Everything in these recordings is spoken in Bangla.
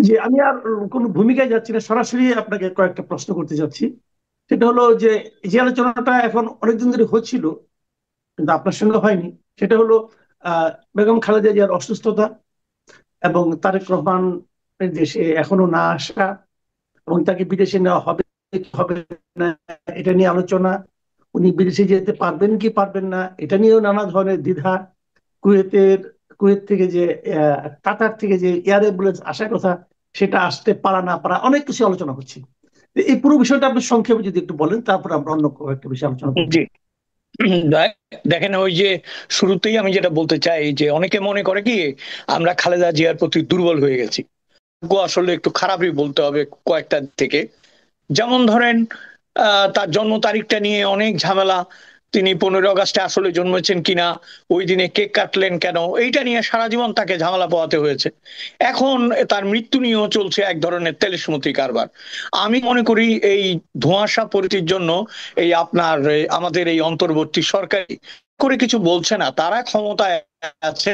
যে আমি আর কোনো ভূমিকায় যাচ্ছি না, সরাসরি আপনাকে কয়েকটা প্রশ্ন করতে যাচ্ছি। সেটা হলো যে যে আলোচনাটা এখন অনেকদিন ধরে হচ্ছিল কিন্তু আপনার সঙ্গে হয়নি, সেটা হলো বেগম খালেদা জিয়ার অসুস্থতা এবং তারেক রহমানের দেশে এখনো না আসা এবং তাকে বিদেশে নেওয়া হবে কি হবে না এটা নিয়ে আলোচনা। উনি বিদেশে যেতে পারবেন কি পারবেন না এটা নিয়েও নানা ধরনের দ্বিধা। কুয়েতের কুয়েত থেকে যে কাতার থেকে যে এয়ার অ্যাম্বুলেন্স আসার কথা, সেটা আসতে পারা না পারা অনেক কিছু আলোচনা হচ্ছে। এই পুরো বিষয়টা আপনি সংক্ষেপে যদি একটু বলেন, তারপর আমরা অন্য একটা বিষয়ে আলোচনা করবো। জি। দেখেন, ওই যে শুরুতেই আমি যেটা বলতে চাই যে অনেকে মনে করে কি আমরা খালেদা জিয়ার প্রতি দুর্বল হয়ে গেছি। আসলে একটু খারাপই বলতে হবে কয়েকটা থেকে। যেমন ধরেন, তার জন্ম তারিখটা নিয়ে অনেক ঝামেলা। তিনি 15 আগস্টে আসলে জন্মেছেন কিনা, ওই দিনে কেক কাটলেন কেন, এইটা নিয়ে সারা জীবন তাকে ঝামেলা পোহাতে হয়েছে। এখন তার মৃত্যু নিয়েও চলছে এক ধরনের তেলেসমতি কারবার। আমি মনে করি এই ধোঁয়াশা পরিচিতির জন্য আমাদের এই অন্তর্বর্তী সরকারি করে কিছু বলছে না, তারা ক্ষমতায় আছে,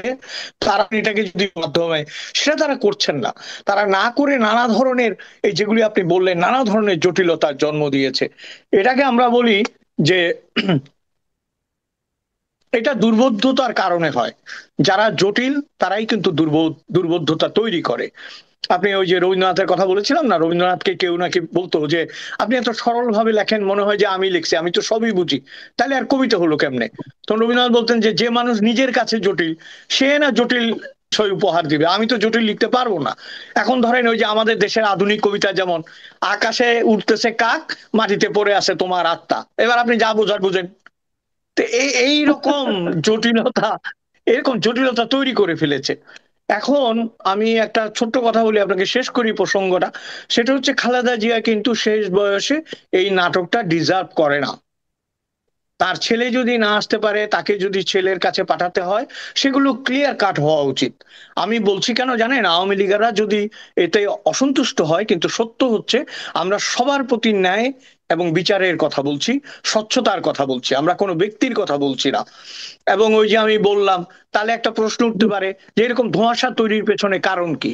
তারা এটাকে যদি মাধ্যমে সেটা তারা করছেন না। তারা না করে নানা ধরনের, এই যেগুলি আপনি বললেন, নানা ধরনের জটিলতার জন্ম দিয়েছে। এটাকে আমরা বলি যে এটা দুর্বোধ্যতার কারণে হয়। যারা জটিল তারাই কিন্তু দুর্বোধ্যতা তৈরি করে। আপনি ওই যে রবীন্দ্রনাথের কথা বলেছিলাম না, রবীন্দ্রনাথকে কেউ নাকি বলতো যে আপনি এত সরল ভাবে লেখেন, মনে হয় যে আমি লিখছি, আমি তো সবই বুঝি, তাহলে আর কবিতা হলো কেমনে? তখন রবীন্দ্রনাথ বলতেন যে যে মানুষ নিজের কাছে জটিল, সে না জটিল বিষয় উপহার দিবে, আমি তো জটিল লিখতে পারবো না। এখন ধরেন ওই যে আমাদের দেশের আধুনিক কবিতা, যেমন আকাশে উঠতেছে কাক, মাটিতে পড়ে আছে তোমার আত্মা, এবার আপনি যা বোঝার বুঝেন। তো এই রকম জটিলতা, এরকম জটিলতা তৈরি করে ফেলেছে। এখন আমি একটা ছোট্ট কথা বলি, আপনাকে শেষ করি প্রসঙ্গটা। সেটা হচ্ছে খালেদা জিয়া কিন্তু শেষ বয়সে এই নাটকটা ডিজার্ভ করে না। তার ছেলে যদি না আসতে পারে, তাকে যদি ছেলের কাছে পাঠাতে হয়, সেগুলো ক্লিয়ার কাট হওয়া উচিত। আমি বলছি কেন জানেন, আওয়ামী লীগেরা যদি এতে অসন্তুষ্ট হয়, কিন্তু সত্য হচ্ছে আমরা সবার প্রতি ন্যায় এবং বিচারের কথা বলছি, স্বচ্ছতার কথা বলছি, আমরা কোনো ব্যক্তির কথা বলছি না। এবং ওই যে আমি বললাম, তাহলে একটা প্রশ্ন উঠতে পারে যে এরকম ধোঁয়াশা তৈরির পেছনে কারণ কি?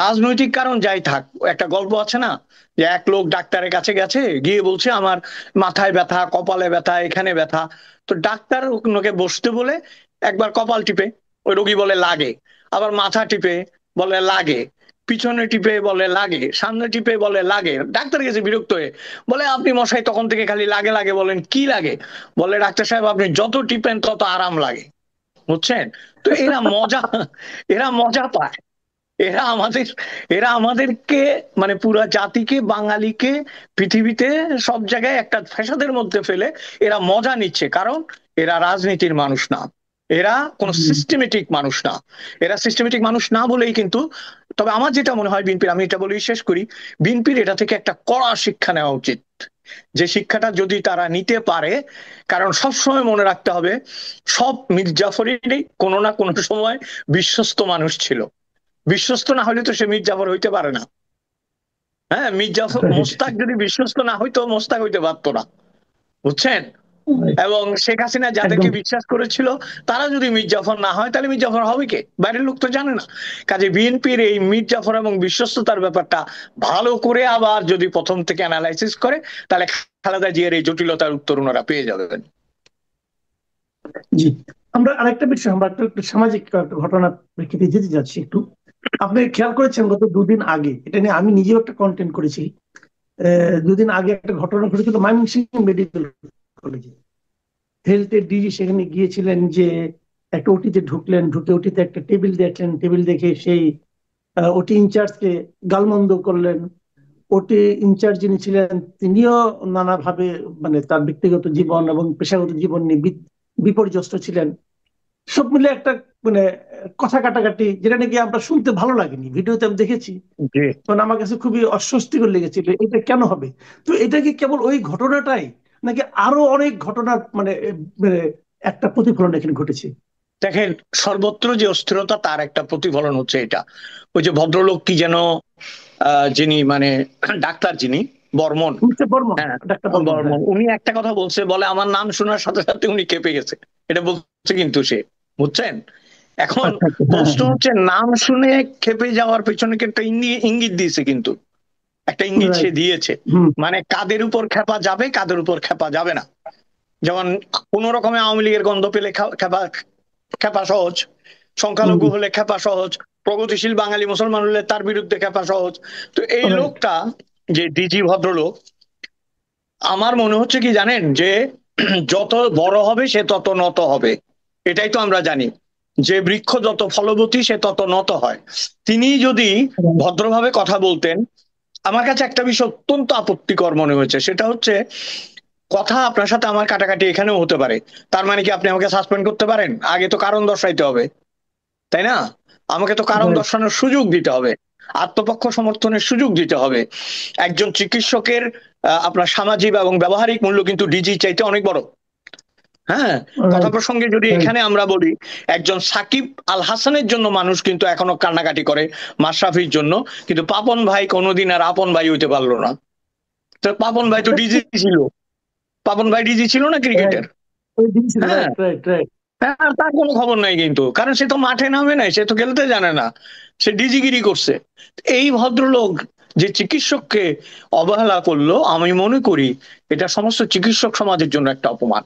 রাজনৈতিক কারণ যাই থাক, একটা গল্প আছে না যে এক লোক ডাক্তারের কাছে গেছে, গিয়ে বলছে আমার মাথায় ব্যথা, কপালে ব্যথা, এখানে ব্যথা। তো ডাক্তার ওকে বসতে বলে একবার কপাল টিপে, ওই রোগী বলে লাগে, আবার মাথা টিপে বলে লাগে, পিছনে টিপে বলে লাগে, সামনে টিপে বলে লাগে। ডাক্তার গেছে বিরক্ত হয়ে, বলে আপনি মশাই তখন থেকে খালি লাগে লাগে বলেন, কি লাগে? বলে ডাক্তার সাহেব আপনি যত টিপেন তত আরাম লাগে। বুঝছেন? তো এরা মজা পায়। এরা আমাদের এরা আমাদেরকে, মানে পুরা জাতিকে, বাঙালিকে পৃথিবীতে সব জায়গায় একটা ফ্যাসাদের মধ্যে ফেলে এরা মজা নিচ্ছে, কারণ এরা রাজনীতির মানুষ না, এরা কোন সিস্টেমেটিক মানুষ না। এরা সিস্টেমেটিক মানুষ না বলেই কিন্তু, তবে আমার যেটা মনে হয় বিএনপির, আমি এটা বলেই শেষ করি, বিএনপির এটা থেকে একটা কড়া শিক্ষা নেওয়া উচিত। যে শিক্ষাটা যদি তারা নিতে পারে, কারণ সব সময় মনে রাখতে হবে সব মীর জাফরেরই কোনো না কোনো সময় বিশ্বস্ত মানুষ ছিল। বিশ্বস্ত না হলে তো সে মীর জাফর হইতে পারে না। হ্যাঁ, মীর জাফর রাইট, মোস্তাক যদি বিশ্বস্ত না হইতো, মোস্তাক হইতে পারতো না। বুঝছেন? রাইট। এবং শেখ হাসিনা একদম। যাদেরকে বিশ্বাস করেছিল, তারা যদি মীর জাফর না হয়, তাহলে মীর জাফর হবে কে? বাইরের লোক তো জানে না। কাজে বিএনপির এই মীর জাফর এবং বিশ্বস্ততার ব্যাপারটা ভালো করে আবার যদি প্রথম থেকে অ্যানালাইসিস করে, তাহলে খালেদা জিয়ার এই জটিলতার উত্তর ওনারা পেয়ে যাবেন। জি, আমরা আরেকটা বিষয়, আমরা একটু সামাজিক একটা ঘটনার প্রেক্ষিতে যেতে যাচ্ছি একটু। আপনি খেয়াল করেছেন গত দুদিন আগে, এটা নিয়ে আমি নিজেও একটা কন্টেন্ট করেছি। দুদিন আগে একটা ঘটনা ঘটেছিল ময়মনসিংহ মেডিকেল কলেজে। হেলথের ডিজি সেখানে গিয়েছিলেন, যে একটা ওটিতে ঢুকলেন, ঢুকে ওটিতে একটা টেবিল দেখলেন, টেবিল দেখে সেই ওটি ইনচার্জকে গালমন্দ করলেন। ওটি ইনচার্জ যিনি ছিলেন তিনিও নানাভাবে, মানে তার ব্যক্তিগত জীবন এবং পেশাগত জীবন নিয়ে বিপর্যস্ত ছিলেন। সব মিলে একটা, মানে কথা কাটাকাটি, যেটা নাকি আমরা শুনতে ভালো লাগেনি, ভিডিওতে আমি দেখেছি। জি। কারণ আমার কাছে খুবই অস্বস্তিকর লেগেছিল, এটা কেন হবে? তো এটা কি কেবল ওই ঘটনাটাই, নাকি আরো অনেক ঘটনার মানে একটা প্রতিফলন এখানে ঘটেছে? দেখেন, সর্বত্র যে অস্থিরতা তার একটা প্রতিফলন হচ্ছে এটা। ওই যে ভদ্রলোক কি যেন, যিনি মানে ডাক্তার, যিনি বর্মন, মিস্টার বর্মন, হ্যাঁ, ডাক্তার বর্মন, হ্যাঁ। বর্মন, উনি একটা কথা বলছে, বলে আমার নাম শোনার সাথে সাথে উনি কেঁপে গেছে। এটা বলছে কিন্তু সে, বুঝছেন? এখন আচ্ছা আচ্ছা, হ্যাঁ প্রশ্ন হচ্ছে, নাম শুনে খেপে যাওয়ার পেছনে কি একটা ইঙ্গিত দিয়েছে, কিন্তু একটা ইঙ্গিত সে রাইট। দিয়েছে, হুম। মানে কাদের উপর খেপা যাবে কাদের উপর খেপা যাবে না। যেমন কোন রকমের আওয়ামী লীগের গন্ধ পেলে খেপা খেপা সহজ, হুম। সংখ্যালঘু হলে খেপা সহজ, প্রগতিশীল বাঙালি মুসলমান হলে তার বিরুদ্ধে খেপা সহজ। তো এই রাইট। লোকটা, যে ডিজি ভদ্রলোক, আমার মনে হচ্ছে কি জানেন, যে যত বড় হবে সে তত নত হবে। এটাই তো আমরা জানি, যে বৃক্ষ যত ফলবতী সে তত নত হয়। তিনি যদি ভদ্রভাবে কথা বলতেন, আমার কাছে একটা বিষয় অত্যন্ত আপত্তিকর মনে হয়েছে, সেটা হচ্ছে, কথা আপনার সাথে আমার কাটাকাটি এখানেও হতে পারে, তার মানে কি আপনি আমাকে সাসপেন্ড করতে পারেন? আগে তো কারণ দর্শাইতে হবে, তাই না? আমাকে তো কারণ রাইট। দর্শানোর সুযোগ দিতে হবে, আত্মপক্ষ সমর্থনের সুযোগ দিতে হবে। একজন চিকিৎসকের আপনার সামাজিক এবং ব্যবহারিক মূল্য কিন্তু ডিজি চাইতে অনেক বড়। হ্যাঁ, কথা রাইট। প্রসঙ্গে যদি রাইট। এখানে আমরা বলি, একজন সাকিব আল হাসানের জন্য মানুষ কিন্তু এখনো কান্নাকাটি করে, মাশরাফির জন্য, কিন্তু পাপন ভাই কোনোদিন আর আপন ভাই হইতে পারলো না। তো পাপন ভাই তো ডিজি ছিল, পাপন ভাই ডিজি ছিল না রাইট। ক্রিকেটের। ওই দিন ছিল, হ্যাঁ, রাইট রাইট রাইট। হ্যাঁ, তার কোনো খবর নাই কিন্তু, কারণ সে তো মাঠে নামে নাই, সে তো খেলতে জানে না, সে ডিজিগিরি করছে। এই ভদ্রলোক যে চিকিৎসককে অবহেলা করলো, আমি মনে করি এটা সমস্ত চিকিৎসক সমাজের জন্য একটা অপমান।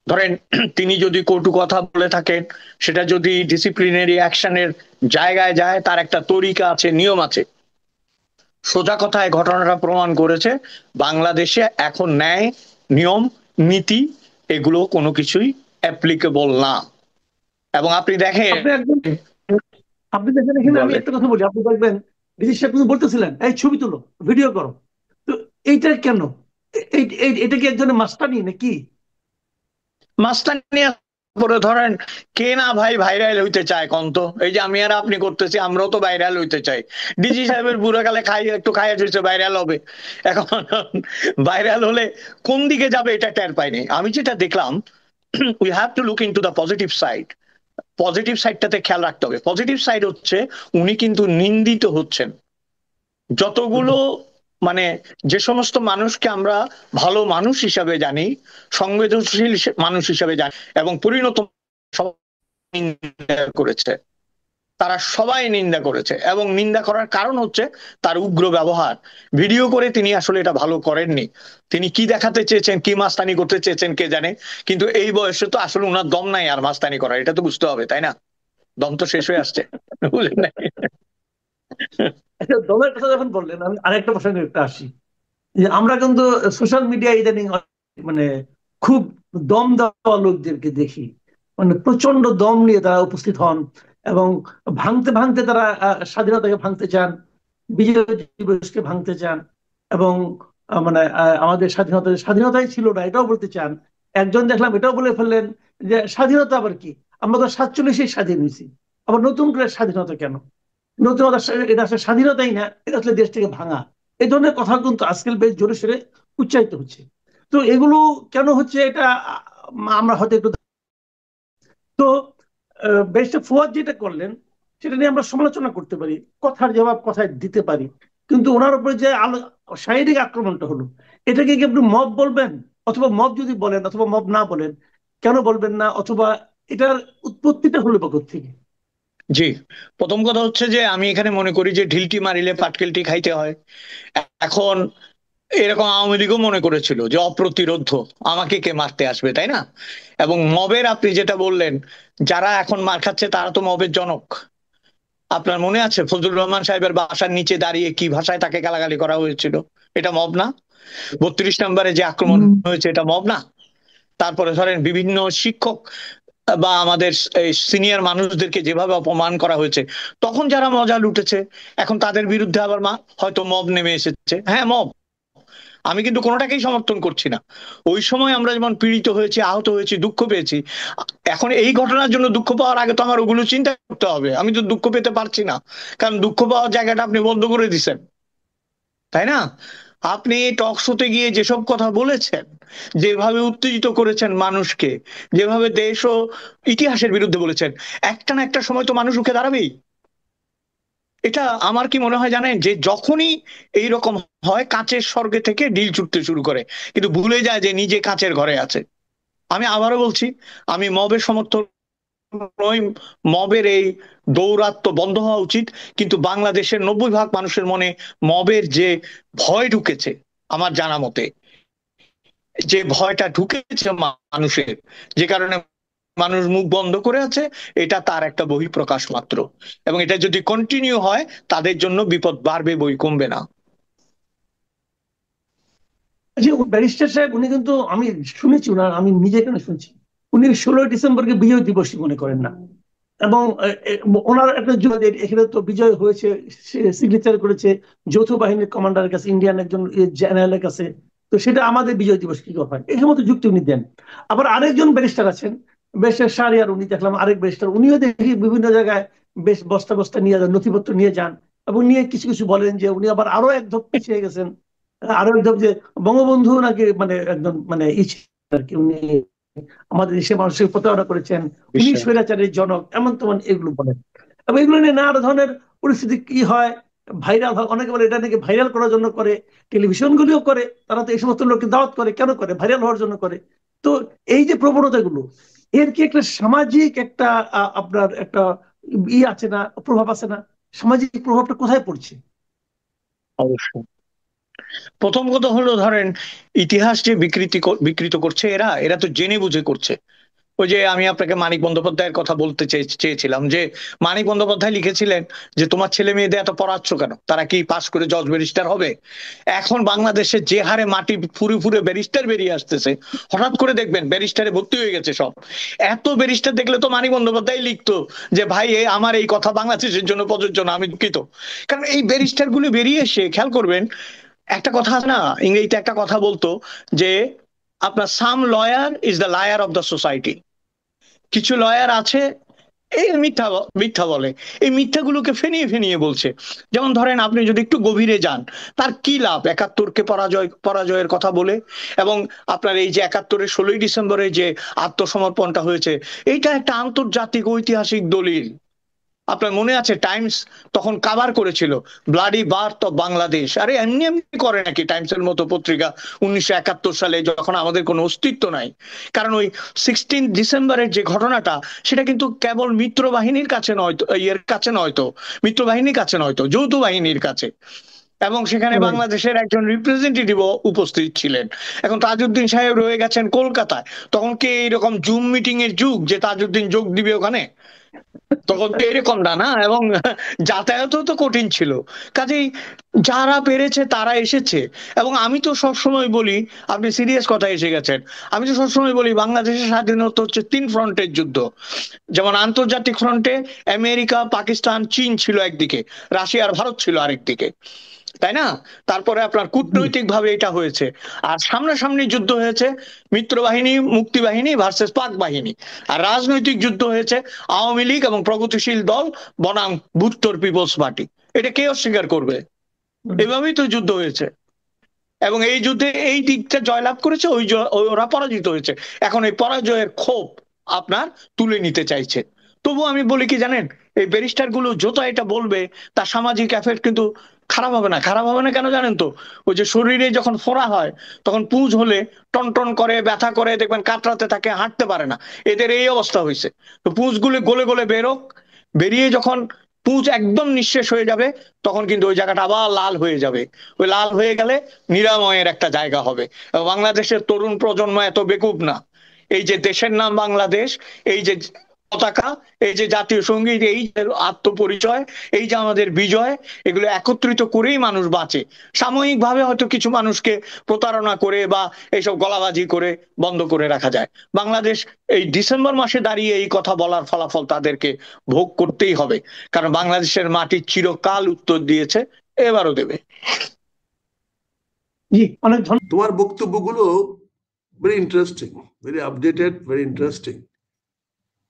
ধরেন তিনি যদি কটু কথা বলে থাকেন, সেটা যদি ডিসিপ্লিনারি অ্যাকশনের জায়গায় যায়, তার একটা তরিকা আছে, নিয়ম আছে। সোজা কথায় ঘটনাটা প্রমাণ করেছে, বাংলাদেশে এখন ন্যায়, নিয়ম, নীতি, এগুলো কোনো কিছুই অ্যাপ্লিকেবল না। এবং আপনি দেখেন, আপনি একজন, আপনি দেখেন এখানে আমি বলে, একটা কথা বলি, আপনি দেখবেন বিদেশ সাহেব কিন্তু বলতেছিলেন এই ছবি তুলো, ভিডিও করো। তো এইটা কেন? এটা কি একজনের মাস্টানি নাকি? মাস্তানি পরে ধরেন, কে না ভাই ভাইরাল হইতে চায় কন্ত? এই যে আমি আর আপনি করতেছি, আমরাও তো ভাইরাল হইতে চাই। ডিজি সাহেবের বুড়ো কালে খাই একটু খাইয়া চলছে, ভাইরাল হবে। এখন ভাইরাল হলে কোন দিকে যাবে এটা টের পাইনি। আমি যেটা দেখলাম, we have to look into the positive side. Positive সাইডটাতে খেয়াল রাখতে হবে। পজিটিভ সাইড হচ্ছে, উনি কিন্তু নিন্দিত হচ্ছেন। যতগুলো মানে, যে সমস্ত মানুষকে আমরা ভালো মানুষ হিসাবে জানি, সংবেদনশীল মানুষ হিসাবে জানি এবং পরিণত, সবাই নিন্দা করেছে, তারা সবাই নিন্দা করেছে, এবং নিন্দা করার কারণ হচ্ছে তার উগ্র ব্যবহার। ভিডিও করে তিনি আসলে এটা ভালো করেননি। তিনি কি দেখাতে চেয়েছেন, কি মাস্তানি করতে চেয়েছেন কে জানে, কিন্তু এই বয়সে তো আসলে উনার দম নাই আর মাস্তানি করার, এটা তো বুঝতে হবে, তাই না? দম তো শেষ হয়ে আসছে, বুঝলেন না? আচ্ছা, দলের কথা যখন বললেন, আমি আরেকটা প্রসঙ্গে একটু আসি, যে আমরা কিন্তু সোশ্যাল মিডিয়া ইদানিং মানে খুব দম দেওয়া লোকদেরকে দেখি, মানে প্রচন্ড দম নিয়ে তারা উপস্থিত হন, এবং ভাঙতে ভাঙতে তারা স্বাধীনতাকে ভাঙতে চান, বিজয় দিবসকে ভাঙতে চান, এবং মানে আমাদের স্বাধীনতাই ছিল না এটাও বলতে চান। একজন দেখলাম এটাও বলে ফেললেন যে স্বাধীনতা আবার কি, আমরা তো 47-এ স্বাধীন হয়েছি, আবার নতুন করে স্বাধীনতা কেন? নতুনতা, এটা আসলে স্বাধীনতাই না, এটা আসলে দেশটাকে ভাঙা। এই ধরনের কথা কিন্তু আজকাল বেশ জোরে সোরে উচ্চারিত হচ্ছে। তো এগুলো কেন হচ্ছে এটা আমরা হয়তো একটু, তো ব্যারিস্টার ফুয়াদ যেটা করলেন সেটা নিয়ে আমরা সমালোচনা করতে পারি, কথার জবাব কথায় দিতে পারি, কিন্তু ওনার উপরে যে শারীরিক আক্রমণটা হলো, এটাকে কি আপনি মব বলবেন? অথবা মব যদি বলেন অথবা মব না বলেন, কেন বলবেন না? অথবা এটার উৎপত্তিটা হলো বা থেকে? জি, প্রথম কথা হচ্ছে যে আমি এখানে মনে করি যে ঢিলটি মারিলে পাটকেলটি খাইতে হয়। এখন এরকম আওয়ামী লীগও মনে করেছিল যে অপ্রতিরোধ্য, আমাকে কে মারতে আসবে, তাই না? এবং মবের আপনি যেটা বললেন, যারা এখন মার খাচ্ছে তারা তো মবের জনক। আপনার মনে আছে ফজলুর রহমান সাহেবের বাসার নিচে দাঁড়িয়ে কি ভাষায় তাকে গালাগালি করা হয়েছিল? এটা মব না? 32 নম্বরে যে আক্রমণ হুম। হয়েছে, এটা মব না? তারপরে ধরেন বিভিন্ন শিক্ষক বা আমাদের এই সিনিয়র মানুষদেরকে যেভাবে অপমান করা হয়েছে, তখন যারা মজা লুটেছে, এখন তাদের বিরুদ্ধে আবার হয়তো মব নেমে এসেছে। হ্যাঁ, মব, আমি কিন্তু কোনোটাকেই সমর্থন করছি না। ওই সময় আমরা যেমন পীড়িত হয়েছি, আহত হয়েছি, দুঃখ পেয়েছি, এখন এই ঘটনার জন্য দুঃখ পাওয়ার আগে তো আমার ওগুলো চিন্তা করতে হবে। আমি তো দুঃখ পেতে পারছি না, কারণ দুঃখ পাওয়ার জায়গাটা আপনি বন্ধ করে দিছেন, তাই না? আপনি টক শোতে গিয়ে যেসব কথা বলেছেন, যেভাবে উত্তেজিত করেছেন মানুষকে, যেভাবে দেশ ও ইতিহাসের বিরুদ্ধে বলেছেন, একটা না একটা সময় তো মানুষ রুখে দাঁড়াবেই। এটা আমার কি মনে হয় জানেন, যে যখনই এই রকম হয়, কাঁচের স্বর্গে থেকে ঢিল ছুটতে শুরু করে, কিন্তু ভুলে যায় যে নিজে কাঁচের ঘরে আছে। আমি আবারও বলছি, আমি মবের সমর্থক মবের এই দৌরাত্ম্য বন্ধ হওয়া উচিত, কিন্তু বাংলাদেশের 90% মানুষের মনে মবের যে ভয় ঢুকেছে, আমার জানা মতে যে ভয়টা ঢুকেছে মানুষের, যে কারণে মানুষ মুখ বন্ধ করে আছে, এটা তার একটা বহিঃপ্রকাশ মাত্র, এবং এটা যদি কন্টিনিউ হয় তাদের জন্য বিপদ বাড়বে, বই কমবে না। যে ব্যারিস্টার সাহেব উনি কিন্তু, আমি শুনেছি ওনার, আমি নিজে কেন শুনছি, উনি 16 ডিসেম্বরকে বিজয় দিবসই মনে করেন না। এবং ওনার একটা এখানে তো বিজয় হয়েছে, সিগনেচার করেছে যৌথ বাহিনীর কমান্ডারের কাছে, ইন্ডিয়ান একজন জেনারেলের কাছে। তো সেটা আমাদের বিজয় দিবস কি করে হয়, এই সমস্ত যুক্তি উনি দেন। আবার আরেকজন ব্যারিস্টার আছেন, ব্যারিস্টার শাহরিয়ার, উনি দেখলাম আরেক ব্যারিস্টার, উনিও দেখি বিভিন্ন জায়গায় বেশ বস্তা বস্তা নিয়ে যান, নথিপত্র নিয়ে যান, এবং নিয়ে কিছু কিছু বলেন যে উনি আবার আরো এক ধাপ পিছিয়ে গেছেন। আরো এক ধাপ যে বঙ্গবন্ধু নাকি মানে একজন মানে আর কি, উনি আমাদের দেশের মানুষের প্রতারণা করেছেন, উনি স্বৈরাচারের জনক, এমন তেমন এগুলো বলেন। এবং এগুলো নিয়ে নানা ধরনের পরিস্থিতি কি হয়, ভাইরাল হয়, অনেকে বলে এটা নাকি ভাইরাল করার জন্য করে, টেলিভিশন গুলিও করে, তারা তো এই সমস্ত লোককে দাওয়াত করে, কেন করে? ভাইরাল হওয়ার জন্য করে। তো এই যে প্রবণতাগুলো, এর কি একটা সামাজিক একটা আপনার একটা আছে না, প্রভাব আছে না? সামাজিক প্রভাবটা কোথায় পড়ছে? অবশ্যই। প্রথম কথা হলো, ধরেন ইতিহাস যে বিকৃত করছে, এরা এরা তো জেনে বুঝে করছে। ওই যে আমি আপনাকে মানিক বন্দ্যোপাধ্যায়ের কথা বলতে চেয়েছিলাম, যে মানিক বন্দ্যোপাধ্যায় লিখেছিলেন যে তোমার ছেলে মেয়েদের এত পড়াচ্ছ কেন, তারা কি পাশ করে জজ ব্যারিস্টার হবে? এখন বাংলাদেশে যে হারে মাটি ফুরে ফুরে ব্যারিস্টার বেরিয়ে আসতেছে, হঠাৎ করে দেখবেন ব্যারিস্টারে ভর্তি হয়ে গেছে সব। এত ব্যারিস্টার দেখলে তো মানিক বন্দ্যোপাধ্যায় লিখতো যে ভাই আমার এই কথা বাংলাদেশের জন্য প্রযোজ্য না, আমি দুঃখিত। কারণ এই ব্যারিস্টার গুলো বেরিয়ে এসে, খেয়াল করবেন, একটা কথা আছে না, ইংরেজিতে একটা কথা বলতো যে আপনার some lawyer is the liar of the society. কিছু লয়ার আছে এই মিথ্যা মিথ্যা বলে, এই মিথ্যাগুলোকে ফেনিয়ে ফেনিয়ে বলছে। যেমন ধরেন আপনি যদি একটু গভীরে যান, তার কি লাভ 71কে পরাজয়ের কথা বলে? এবং আপনার এই যে 71-এর 16ই ডিসেম্বরে যে আত্মসমর্পণটা হয়েছে, এইটা একটা আন্তর্জাতিক ঐতিহাসিক দলিল। আপনার মনে আছে টাইমস তখন কাভার করেছিল ব্লাডি বার্থ অফ বাংলাদেশ? আরে এমনি এমনি করে নাকি টাইমসের মতো পত্রিকা 1971 সালে, যখন আমাদের কোনো অস্তিত্ব নাই? কারণ ওই 16 ডিসেম্বরের যে ঘটনাটা, সেটা কিন্তু কেবল মিত্র বাহিনীর কাছে নয়, ইয়ের কাছে নয়তো, মিত্র বাহিনীর কাছে নয়তো, যৌথ বাহিনীর কাছে। এবং সেখানে বাংলাদেশের একজন রিপ্রেজেন্টেটিভ উপস্থিত ছিলেন। এখন তাজউদ্দিন সাহেব রয়ে গেছেন কলকাতায়। তখন কি এইরকম জুম মিটিং এর যুগ যে তাজউদ্দিন যোগ দিবে ওখানে? তখন তো এরকম না, না। এবং যাতায়াতও তো কঠিন ছিল। কাজেই যারা পেরেছে তারা এসেছে। এবং আমি তো সবসময় বলি, আপনি সিরিয়াস কথা এসে গেছেন, আমি তো সবসময় বলি বাংলাদেশের স্বাধীনতা হচ্ছে 3 ফ্রন্টের যুদ্ধ। যেমন আন্তর্জাতিক ফ্রন্টে আমেরিকা, পাকিস্তান, চীন ছিল একদিকে, রাশিয়া আর ভারত ছিল আরেকদিকে, তাই না? তারপরে আপনার কূটনৈতিক ভাবে এটা হয়েছে। আর সামনাসামনি যুদ্ধ হয়েছে মিত্র বাহিনী, মুক্তি বাহিনী ভার্সেস পাক বাহিনী। আর রাজনৈতিক যুদ্ধ হয়েছে আওয়ামী লীগ এবং প্রগতিশীল দল বনাম ভুট্টোর পিপলস পার্টি। এটা কে অস্বীকার করবে? এভাবেই তো যুদ্ধ হয়েছে। এবং এই যুদ্ধে এই দিকটা জয়লাভ করেছে, ওরা পরাজিত হয়েছে। এখন এই পরাজয়ের ক্ষোভ আপনার তুলে নিতে চাইছে। তবু আমি বলি কি জানেন, এই ব্যারিস্টার গুলো যত এটা বলবে, তার সামাজিক এফেক্ট কিন্তু খারাপ হবে না। খারাপ হবে না কেন জানেন তো? ওই যে শরীরে যখন ফোড়া হয়, তখন পুঁজ হলে টন টন করে, ব্যথা করে, দেখবেন কাতরাতে থাকে, হাঁটতে পারে না। এদের এই অবস্থা হয়েছে। তো পুঁজ গুলো গলে গলে বেরোক, বেরিয়ে যখন পুঁজ একদম নিঃশেষ হয়ে যাবে, তখন কিন্তু ওই জায়গাটা আবার লাল হয়ে যাবে। ওই লাল হয়ে গেলে নিরাময়ের একটা জায়গা হবে। বাংলাদেশের তরুণ প্রজন্ম এত বেকুব না। এই যে দেশের নাম বাংলাদেশ, এই যে পতাকা, এই যে জাতীয় সঙ্গীত, এই যে আত্মপরিচয়, এই যে আমাদের বিজয়, এগুলো একত্রিত করেই মানুষ বাঁচে। সাময়িক ভাবে হয়তো কিছু মানুষকে প্রতারণা করে বা এইসব গলাবাজি করে বন্ধ করে রাখা যায়। বাংলাদেশ এই ডিসেম্বর মাসে দাঁড়িয়ে এই কথা বলার ফলাফল তাদেরকে ভোগ করতেই হবে। কারণ বাংলাদেশের মাটি চিরকাল উত্তর দিয়েছে, এবারও দেবে। জি, অনেক ধন্যবাদ। তোমার বক্তব্যগুলো very interesting, very updated, very interesting.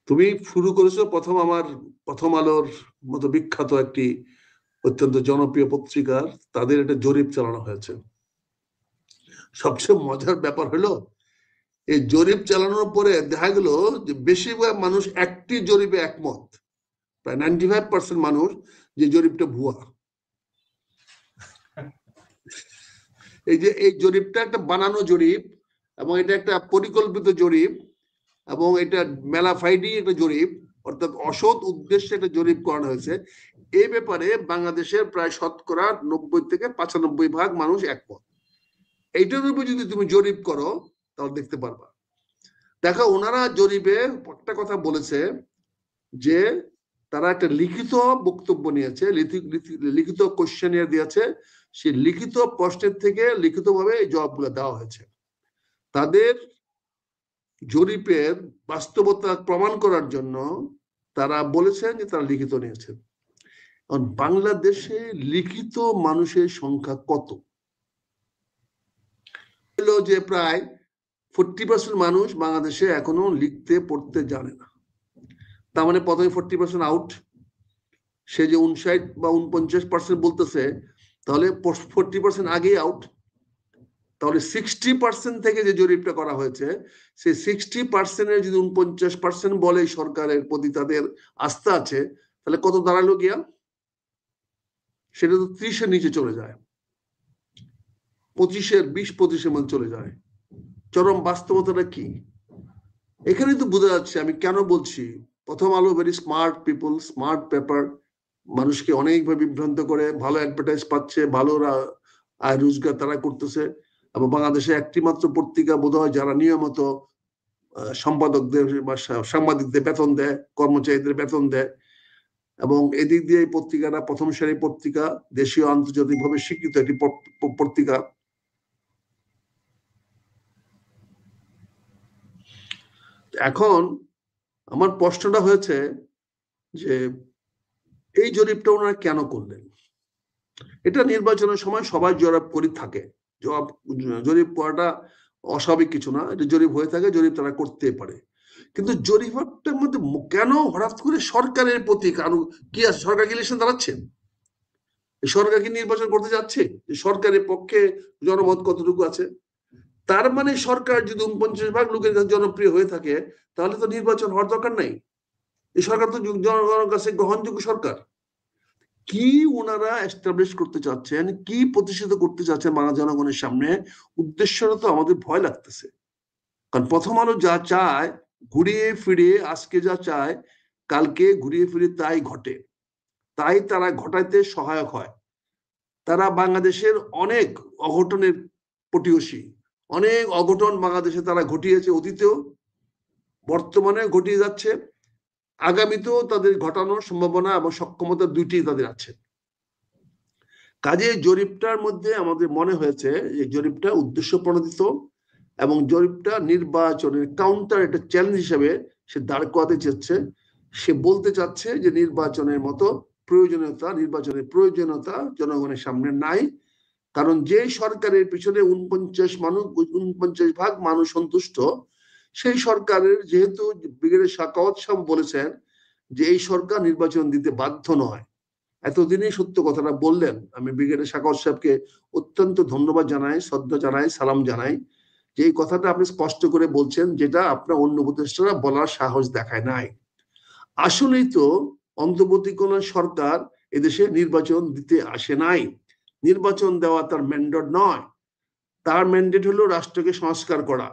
তুমি শুরু করেছো আমার প্রথম আলোর মতো বিখ্যাত একটি অত্যন্ত জনপ্রিয় পত্রিকার, তাদের একটা জরিপ চালানো হয়েছে। সবচেয়ে মজার ব্যাপার হলো, এই জরিপ চালানোর পরে দেখা গেল যে বেশিরভাগ মানুষ একটি জরিপে একমত, প্রায় 95% মানুষ, যে জরিপটা ভুয়া। এই জরিপটা একটা বানানো জরিপ, এবং এটা একটা পরিকল্পিত জরিপ, এবং এটা মেলা ফাইডি একটা জরিপ। অর্থাৎ অসৎ উদ্দেশ্যে একটা জরিপ করানো হয়েছে। এই ব্যাপারে বাংলাদেশের প্রায় শতকরা 90 থেকে 95% মানুষ একমত। এইটার উপর যদি তুমি জরিপ করো তাহলে দেখতে পারবা। দেখো, ওনারা জরিপে একটা কথা বলেছে যে তারা একটা লিখিত বক্তব্য নিয়েছে, লিখিত কোশ্চেনিয়ার দিয়েছে, সেই লিখিত প্রশ্নের থেকে লিখিতভাবে এই জবাবগুলো দেওয়া হয়েছে। তাদের জরিপের বাস্তবতা প্রমাণ করার জন্য তারা বলেছেন যে তারা লিখিত নিয়েছেন। বাংলাদেশে লিখিত মানুষের সংখ্যা কত? যে প্রায় 40% মানুষ বাংলাদেশে এখনো লিখতে পড়তে জানে না। তার মানে প্রথমে 40% আউট। সে যে 59 বা 49% বলতেছে, তাহলে 40% আগেই আউট। তাহলে 60% থেকে যে জরিপটা করা হয়েছে, সেই 60% যদি 49% বলে সরকারের প্রতি তাদের আস্থা আছে, তাহলে কত দাঁড়ালো গিয়া? সেটা তো 30-এর নিচে চলে যায়, 20-25% মধ্যে চলে যায়। চরম বাস্তবতাটা কি? এখানেই তো বোঝা যাচ্ছে আমি কেন বলছি প্রথম আলো very smart people, smart paper, মানুষকে অনেকভাবে বিভ্রান্ত করে, ভালো অ্যাডভার্টাইজ পাচ্ছে, ভালো আয় রোজগার তারা করতেছে। এবং বাংলাদেশে একটি মাত্র পত্রিকা বোধ হয় যারা নিয়মিত সম্পাদকদের বা সাংবাদিকদের বেতন দেয়, কর্মচারীদের বেতন দেয়, এবং এদিক দিয়ে এই পত্রিকাটা প্রথম সারির পত্রিকা, দেশীয় আন্তর্জাতিকভাবে স্বীকৃত একটি পত্রিকা। এখন আমার প্রশ্নটা হয়েছে যে এই জরিপটা ওনারা কেন করলেন? এটা নির্বাচনের সময় সবাই জরিপ করে থাকে, জরিপ করাটা অস্বাভাবিক কিছু না, এটা জরিপ হয়ে থাকে, জরিপ তারা করতে পারে। কিন্তু জরিপটার মধ্যে কেন হঠাৎ করে সরকারের প্রতি কারণ কি আছে? সরকার কি ইলেকশন দাঁড়াচ্ছে? সরকার কি নির্বাচন করতে যাচ্ছে? সরকারের পক্ষে জনমত কতটুকু আছে? তার মানে সরকার যদি 49% লোকের কাছে জনপ্রিয় হয়ে থাকে, তাহলে তো নির্বাচন হওয়ার দরকার নাই। এই সরকার তো জনগণের কাছে গ্রহণযোগ্য সরকার। কি ওনারা এস্টাবলিশ করতে চাচ্ছেন, কি প্রতিষ্ঠিত করতে চাচ্ছেন বাংলা জনগণের সামনে, উদ্দেশ্যটা তো আমাদের ভয় লাগতেছে। কারণ প্রথম আলো যা চায়, ঘুরিয়ে ফিরে আজকে যা চায়, কালকে ঘুরিয়ে ফিরে তাই ঘটে, তাই তারা ঘটাইতে সহায়ক হয়। তারা বাংলাদেশের অনেক অঘটনের পটীয়সী, অনেক অঘটন বাংলাদেশে তারা ঘটিয়েছে, অতীতেও, বর্তমানে ঘটিয়ে যাচ্ছে, আগামীতেও তাদের ঘটানোর সম্ভাবনা এবং সক্ষমতা দুইটি তাদের আছে। কাজে জরিপটার মধ্যে আমাদের মনে হয়েছে যে জরিপটা উদ্দেশ্য প্রণোদিত, এবং জরিপটা নির্বাচনের কাউন্টার একটা চ্যালেঞ্জ হিসেবে সে দাঁড় করাতে চাচ্ছে। সে বলতে চাচ্ছে যে নির্বাচনের মতো নির্বাচনের প্রয়োজনীয়তা জনগণের সামনে নাই। কারণ যে সরকারের পিছনে 49% মানুষ সন্তুষ্ট, সেই সরকারের যেহেতু ব্রিগেডিয়ার সাখাওয়াত সাহেব বলেছেন যে এই সরকার নির্বাচন দিতে বাধ্য নয়, এতদিনই সত্য কথাটা বললেন। আমি ব্রিগেডিয়ার সাখাওয়াত সাহেবকে অত্যন্ত ধন্যবাদ জানাই, শ্রদ্ধা জানাই, সালাম জানাই, যে এই কথাটা আপনি স্পষ্ট করে বলছেন, যেটা আপনার অন্য উপদেষ্টারা বলার সাহস দেখায় নাই। আসলেই তো অন্তর্বর্তীকালীন সরকার এদেশে নির্বাচন দিতে আসে নাই, নির্বাচন দেওয়া তার ম্যান্ডেট নয়। তার ম্যান্ডেট হলো রাষ্ট্রকে সংস্কার করা,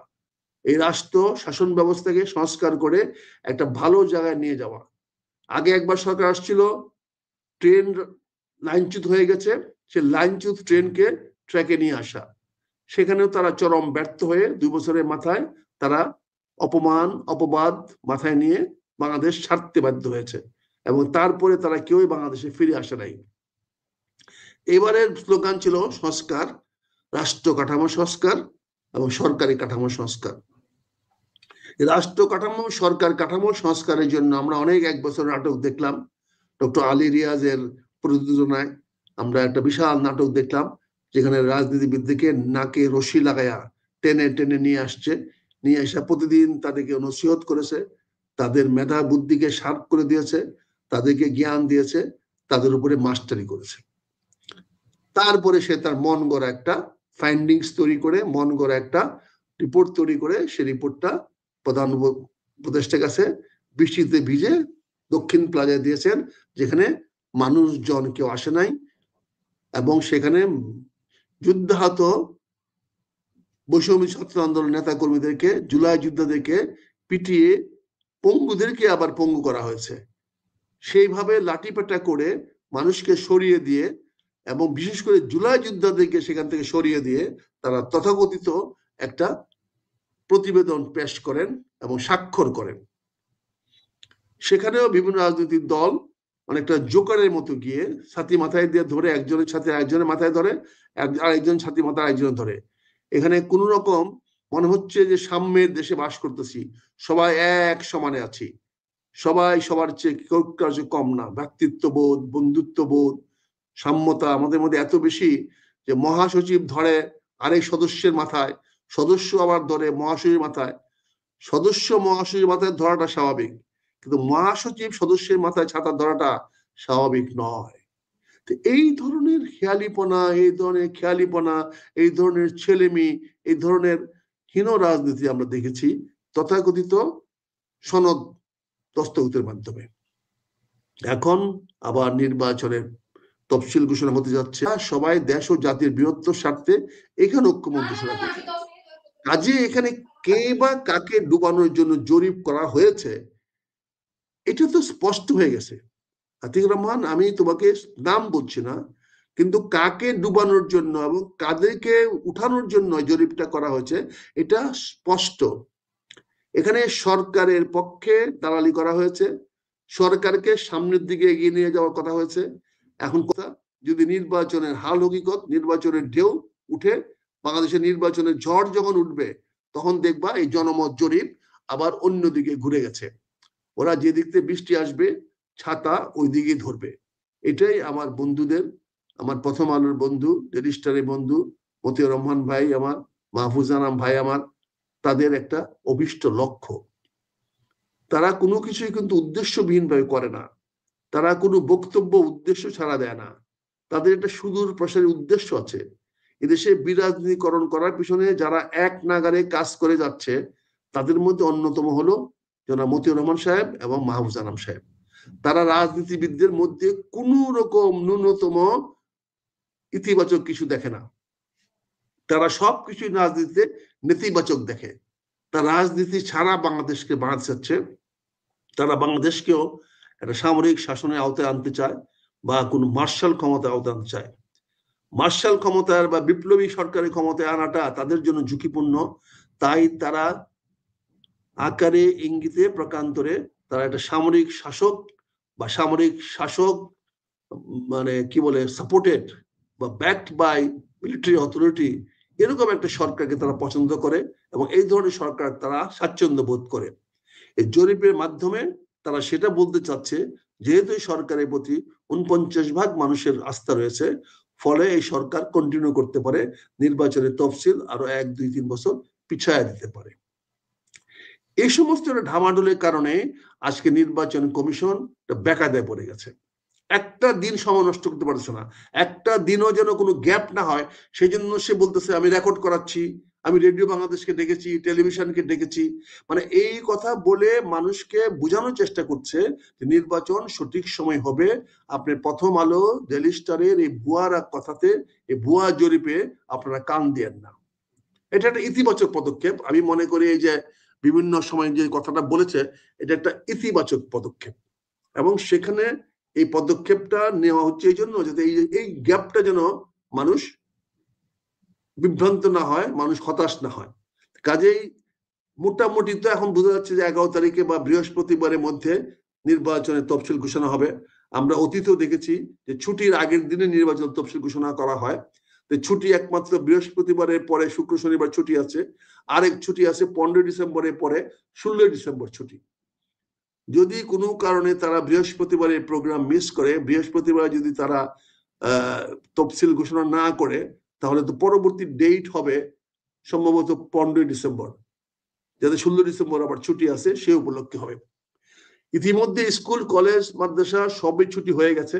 এই রাষ্ট্র শাসন ব্যবস্থাকে সংস্কার করে একটা ভালো জায়গায় নিয়ে যাওয়া। আগে একবার সরকার আসছিল, ট্রেন লাইনচ্যুত হয়ে গেছে, সে লাইনচ্যুত ট্রেনকে ট্র্যাকে নিয়ে আসা, সেখানেও তারা চরম ব্যর্থ হয়ে 2 বছরের মাথায় তারা অপমান অপবাদ মাথায় নিয়ে বাংলাদেশ ছাড়তে বাধ্য হয়েছে, এবং তারপরে তারা কেউই বাংলাদেশে ফিরে আসে নাই। এবারের স্লোগান ছিল সংস্কার, রাষ্ট্র কাঠামো সংস্কার এবং সরকারি কাঠামো সংস্কার। রাষ্ট্র কাঠামো সরকার কাঠামো সংস্কারের জন্য আমরা অনেক 1 বছর নাটক দেখলাম। ডক্টর আলী রিয়াজের প্রযোজনায় আমরা একটা বিশাল নাটক দেখলাম, যেখানে রাজনীতিবিদদেরকে নাকে রশি লাগায়া টেনে টেনে নিয়ে আসছে, নিয়ে এসে প্রতিদিন তাদেরকে নসিহত করেছে, তাদের মেধা বুদ্ধিকে শার্প করে দিয়েছে, তাদেরকে জ্ঞান দিয়েছে, তাদের উপরে মাস্টারি করেছে। তারপরে সে তার মন গড়া একটা ফাইন্ডিংস তৈরি করে, মন গড়া একটা রিপোর্ট তৈরি করে, সে রিপোর্টটা প্রধান উপদেষ্টার কাছে বৃষ্টিতে ভিজে দক্ষিণ প্লাজায় দিয়েছেন, যেখানে মানুষজন কেউ আসে নাই, এবং সেখানে যুদ্ধাহত বৈষম্য ছাত্র আন্দোলন নেতা কর্মীদেরকে, জুলাই যোদ্ধাদেরকে পিটিয়ে পঙ্গুদেরকে আবার পঙ্গু করা হয়েছে। সেইভাবে লাঠিপেটা করে মানুষকে সরিয়ে দিয়ে এবং বিশেষ করে জুলাই যোদ্ধাদেরকে সেখান থেকে সরিয়ে দিয়ে তারা তথাকথিত একটা প্রতিবেদন পেশ করেন এবং স্বাক্ষর করেন। সেখানেও বিভিন্ন রাজনৈতিক দল অনেকটা জোকারের মতো গিয়ে ছাতি মাথায় দিয়ে ধরে একজনের সাথে আরেকজনের মাথায় ধরে, আরেকজন ছাতি মাথায় আরেকজনের ধরে। এখানে কোন রকম মনে হচ্ছে যে সাম্যের দেশে বাস করতেছি, সবাই এক সমানে আছি, সবাই সবার চেয়ে কেউ কারো কম না, ভ্রাতৃত্ববোধ, বন্ধুত্ববোধ, সাম্যতা আমাদের মধ্যে এত বেশি যে মহাসচিব ধরে আরেক সদস্যের মাথায়, সদস্য আবার ধরে মহাসচিবের মাথায়। সদস্য মহাসচিবের মাথায় ধরাটা স্বাভাবিক, কিন্তু মহাসচিব সদস্যের মাথায় ছাতা ধরাটা স্বাভাবিক নয়। এই ধরনের খেয়ালিপনা, এই ধরনের ছেলেমি, এই ধরনের হীন রাজনীতি আমরা দেখেছি তথাকথিত সনদ দস্তখতের মাধ্যমে। এখন আবার নির্বাচনের তফসিল ঘোষণা হতে যাচ্ছে। সবাই দেশ ও জাতির বৃহত্তর স্বার্থে এখানে ঐক্যমত ঘোষণা করছে। কাজে এখানে কে বা কাকে ডুবানোর জন্য জরিপ করা হয়েছে এটা তো স্পষ্ট হয়ে গেছে। আতিকুর রহমান, আমি তোমাকে নাম বলছি না, কিন্তু কাকে ডুবানোর জন্য এবং কাদেরকে উঠানোর জন্য জরিপটা করা হয়েছে এটা স্পষ্ট। এখানে সরকারের পক্ষে দালালি করা হয়েছে, সরকারকে সামনের দিকে এগিয়ে নিয়ে যাওয়ার কথা হয়েছে। এখন কথা, যদি নির্বাচনের হাল হকিকত, নির্বাচনের ঢেউ উঠে, বাংলাদেশের নির্বাচনের ঝড় যখন উঠবে, তখন দেখবা এই জনমত জরিপ আবার অন্যদিকে ঘুরে গেছে। ওরা যে দিক থেকে বৃষ্টি আসবে ছাতা ওই দিকে ধরবে। এটাই আমার বন্ধুদের, আমার প্রথম আলোর বন্ধু, ডেইলি স্টারের বন্ধু মতিউর রহমান ভাই আমার, মাহফুজ আনাম ভাই আমার, তাদের একটা অভিষ্ট লক্ষ্য। তারা কোনো কিছুই কিন্তু উদ্দেশ্যবিহীন ভাবে করে না, তারা কোনো বক্তব্য উদ্দেশ্য ছাড়া দেয় না, তাদের একটা সুদূর প্রসারী উদ্দেশ্য আছে। এদেশে বিরাজনীতিকরণ করার পিছনে যারা এক নাগারে কাজ করে যাচ্ছে তাদের মধ্যে অন্যতম হলো জনাব মতিউর রহমান সাহেব এবং মাহফুজ আনাম সাহেব। তারা রাজনীতিবিদদের মধ্যে কোনো রকম ন্যূনতম ইতিবাচক কিছু দেখে না, তারা সবকিছু রাজনীতিতে নেতিবাচক দেখে। তারা রাজনীতি ছাড়া বাংলাদেশকে বানাতে চাচ্ছে, তারা বাংলাদেশকেও একটা সামরিক শাসনের আওতায় আনতে চায় বা কোনো মার্শাল ক্ষমতায় আওতায় আনতে চায়। মার্শাল ক্ষমতার বা বিপ্লবী সরকারের ক্ষমতায় আনাটা তাদের জন্য ঝুঁকিপূর্ণ, তাই তারা আকারে ইঙ্গিতে প্রকান্তরে তারা একটা সামরিক শাসক বা সামরিক শাসক মানে কি বলে সাপোর্টেড বা ব্যাকড বাই মিলিটারি অথরিটি, এরকম একটা সরকারকে তারা পছন্দ করে এবং এই ধরনের সরকার তারা স্বাচ্ছন্দ্য বোধ করে। এই জরিপের মাধ্যমে তারা সেটা বলতে চাচ্ছে, যেহেতু এই সরকারের প্রতি 49% মানুষের আস্থা রয়েছে, ফলে এই সরকার কন্টিনিউ করতে পারে, নির্বাচনের তফসিল আরো 1, 2, 3 বছর পিছায় দিতে পারে। এই সমস্ত ঢামাডোলের কারণে আজকে নির্বাচন কমিশন বেকায়দায় পড়ে গেছে। একটা দিন সময় নষ্ট করতে পারছে না, একটা দিনও যেন কোনো গ্যাপ না হয় সেই জন্য সে বলতেছে আমি রেকর্ড করাচ্ছি, আমি রেডিও বাংলাদেশকে ডেকেছি, টেলিভিশনকে ডেকেছি, মানে এই কথা বলে মানুষকে বোঝানোর চেষ্টা করছে যে নির্বাচন সঠিক সময় হবে। আপনি প্রথম আলো, ডেইলি স্টারের এই ভুয়া কথাতে, এই ভুয়া জরিপে আপনারা কান দিয়েন না। এটা একটা ইতিবাচক পদক্ষেপ। আমি মনে করি এই যে বিভিন্ন সময় যে কথাটা বলেছে এটা একটা ইতিবাচক পদক্ষেপ, এবং সেখানে এই পদক্ষেপটা নেওয়া হচ্ছে এই জন্য যাতে এই গ্যাপটা যেন মানুষ বিভ্রান্ত না হয়, মানুষ হতাশ না হয়। কাজেই মোটামুটি তো এখন বোঝা যাচ্ছে যে 11 তারিখে বা বৃহস্পতিবারের মধ্যে নির্বাচনের তফসিল ঘোষণা হবে। আমরা অতীতেও দেখেছি যে ছুটির আগের দিনে নির্বাচন তফসিল ঘোষণা করা হয়। তো ছুটি একমাত্র বৃহস্পতিবারের পরে শুক্র শনিবার ছুটি আছে, আরেক ছুটি আছে 15 ডিসেম্বরের পরে 16 ডিসেম্বর ছুটি। যদি কোনো কারণে তারা বৃহস্পতিবারের প্রোগ্রাম মিস করে, বৃহস্পতিবার যদি তারা তফসিল ঘোষণা না করে, তাহলে তো পরবর্তী ডেট হবে সম্ভবত 15 ডিসেম্বর, যাতে 16 ডিসেম্বর আবার ছুটি আছে সে উপলক্ষে হবে। ইতিমধ্যে স্কুল কলেজ মাদ্রাসা সবই ছুটি হয়ে গেছে,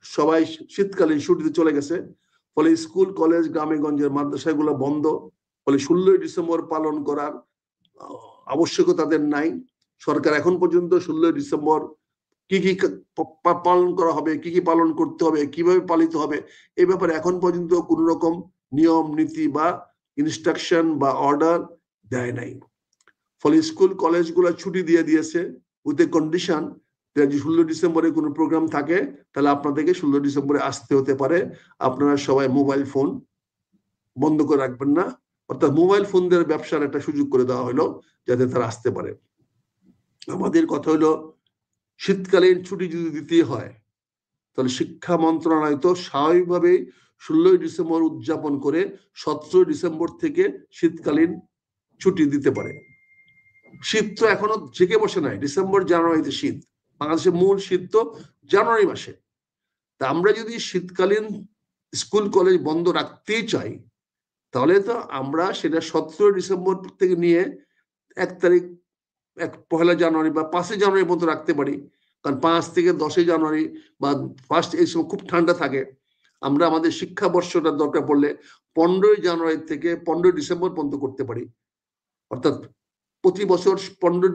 সবাই শীতকালীন ছুটিতে চলে গেছে, ফলে স্কুল কলেজ গ্রামে গঞ্জের মাদ্রাসাগুলো বন্ধ, ফলে 16 ডিসেম্বর পালন করার আবশ্যকতা তাদের নাই। সরকার এখন পর্যন্ত 16 ডিসেম্বর কি কি পালন করা হবে, কি কি পালন করতে হবে, কিভাবে পালিত হবে, এই ব্যাপারে এখন পর্যন্ত কোন রকম নিয়ম নীতি বা ইনস্ট্রাকশন বা অর্ডার দেয় নাই। ফলে স্কুল কলেজগুলো ছুটি দিয়ে দিয়েছে উইথ এ কন্ডিশন যদি 16 ডিসেম্বরে কোনো প্রোগ্রাম থাকে তাহলে আপনাদেরকে 16 ডিসেম্বরে আসতে হতে পারে, আপনারা সবাই মোবাইল ফোন বন্ধ করে রাখবেন না, অর্থাৎ মোবাইল ফোনদের ব্যবসার একটা সুযোগ করে দেওয়া হলো যাতে তারা আসতে পারে। আমাদের কথা হলো শীতকালীন ছুটি যদি দিতে হয় তাহলে শিক্ষা মন্ত্রণালয় তো স্বাভাবিকভাবেই 16 ডিসেম্বর উদযাপন করে 17 ডিসেম্বর থেকে শীতকালীন ছুটি দিতে পারে। শীত তো এখনো জেগে বসে নাই, ডিসেম্বর জানুয়ারিতে শীত, বাংলাদেশের মূল শীত তো জানুয়ারি মাসে। তা আমরা যদি শীতকালীন স্কুল কলেজ বন্ধ রাখতেই চাই তাহলে তো আমরা সেটা 17 ডিসেম্বর থেকে নিয়ে 1 তারিখ 1 জানুয়ারি বা 5 জানুয়ারি পর্যন্ত রাখতে পারি, কারণ 5 থেকে 10 জানুয়ারি বা 1 এই সময় খুব ঠান্ডা থাকে। আমরা আমাদের শিক্ষাবর্ষটা দরকার পড়লে 15 জানুয়ারি থেকে 15 ডিসেম্বর পর্যন্ত করতে পারি, অর্থাৎ প্রতি বছর 15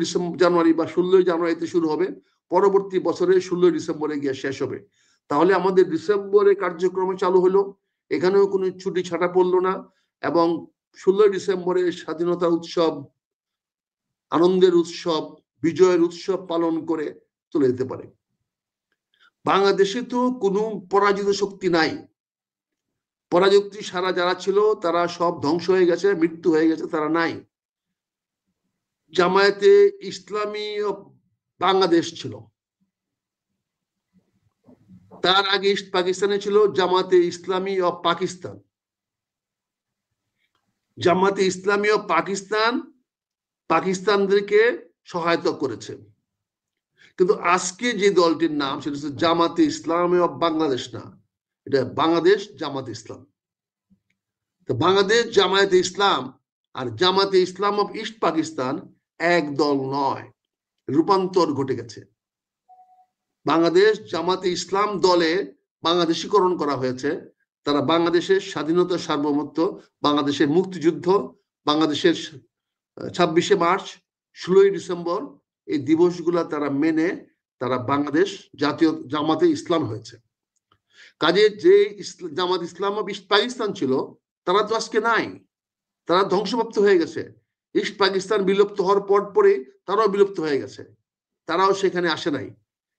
জানুয়ারি বা 16 জানুয়ারিতে শুরু হবে, পরবর্তী বছরে 16 ডিসেম্বরে গিয়ে শেষ হবে। তাহলে আমাদের ডিসেম্বরে কার্যক্রম চালু হলো, এখানেও কোনো ছুটি ছাটা পড়লো না, এবং 16 ডিসেম্বরে স্বাধীনতা উৎসব, আনন্দের উৎসব, বিজয়ের উৎসব পালন করে চলে যেতে পারে। বাংলাদেশে তো কোনো পরাজিত শক্তি নাই, পরাজিত সারা যারা ছিল তারা সব ধ্বংস হয়ে গেছে, মৃত্যু হয়ে গেছে, তারা নাই। জামায়াতে ইসলামী বাংলাদেশ ছিল, তার আগে ইস্ট পাকিস্তানে ছিল জামাতে ইসলামী অফ পাকিস্তান। জামাতে ইসলামী অফ পাকিস্তান পাকিস্তানদেরকে সহায়তা করেছে, কিন্তু আজকে যে দলটির নাম সেটা হচ্ছে জামাতে ইসলামী অফ বাংলাদেশ না, এটা বাংলাদেশ জামাতে ইসলাম। তো বাংলাদেশ জামায়াতে ইসলাম আর জামাতে ইসলাম অফ ইস্ট পাকিস্তান এক দল নয়, রূপান্তর ঘটে গেছে। বাংলাদেশ জামাতে ইসলাম দলে বাংলাদেশীকরণ করা হয়েছে, তারা বাংলাদেশের স্বাধীনতা, সার্বভৌমত্ব, বাংলাদেশের মুক্তিযুদ্ধ, বাংলাদেশের 26শে মার্চ, 16ই ডিসেম্বর এই দিবসগুলা তারা মেনে তারা বাংলাদেশ জাতীয় জামাতে ইসলাম হয়েছে। কাজে যে জামাত ইসলাম অফ ইস্ট পাকিস্তান ছিল তারা তো আজকে নাই, তারা ধ্বংসপ্রাপ্ত হয়ে গেছে। ইস্ট পাকিস্তান বিলুপ্ত হওয়ার পর পরে তারাও বিলুপ্ত হয়ে গেছে, তারাও সেখানে আসে নাই।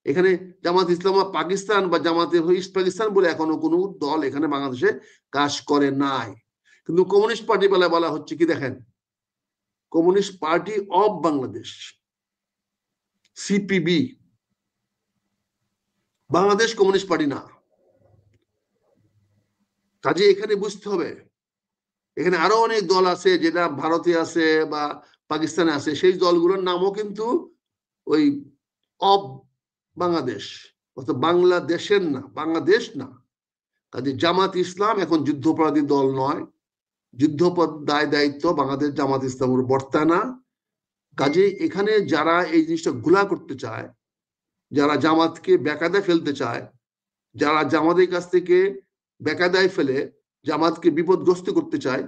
এখানে জামাত ইসলাম অফ পাকিস্তান বা জামাতে ইস্ট পাকিস্তান বলে এখনো কোনো দল এখানে বাংলাদেশে কাজ করে নাই। কিন্তু কমিউনিস্ট পার্টি বলা হচ্ছে কি দেখেন, communist party of Bangladesh, CPB, Bangladesh communist party না। কাজে এখানে বুঝতে হবে এখানে আরো অনেক দল আছে যেটা ভারতে আছে বা পাকিস্তানে আছে, সেই দলগুলোর নামও কিন্তু ওই অফ বাংলাদেশ, অর্থাৎ বাংলাদেশের না, বাংলাদেশ না। কাজে জামাত ইসলাম এখন যুদ্ধাপরাধী দল নয়, যুদ্ধাপরাধ দায় দায়িত্ব বাংলাদেশ জামাত ইসলামের বর্তায় না। কাজে এখানে যারা এই জিনিসটা গুলা করতে চায়, যারা জামাতকে বেকায়দায় ফেলতে চায়, যারা জামাতের কাছ থেকে বেকায়দায় ফেলে জামাতকে বিপদগ্রস্ত করতে চায়,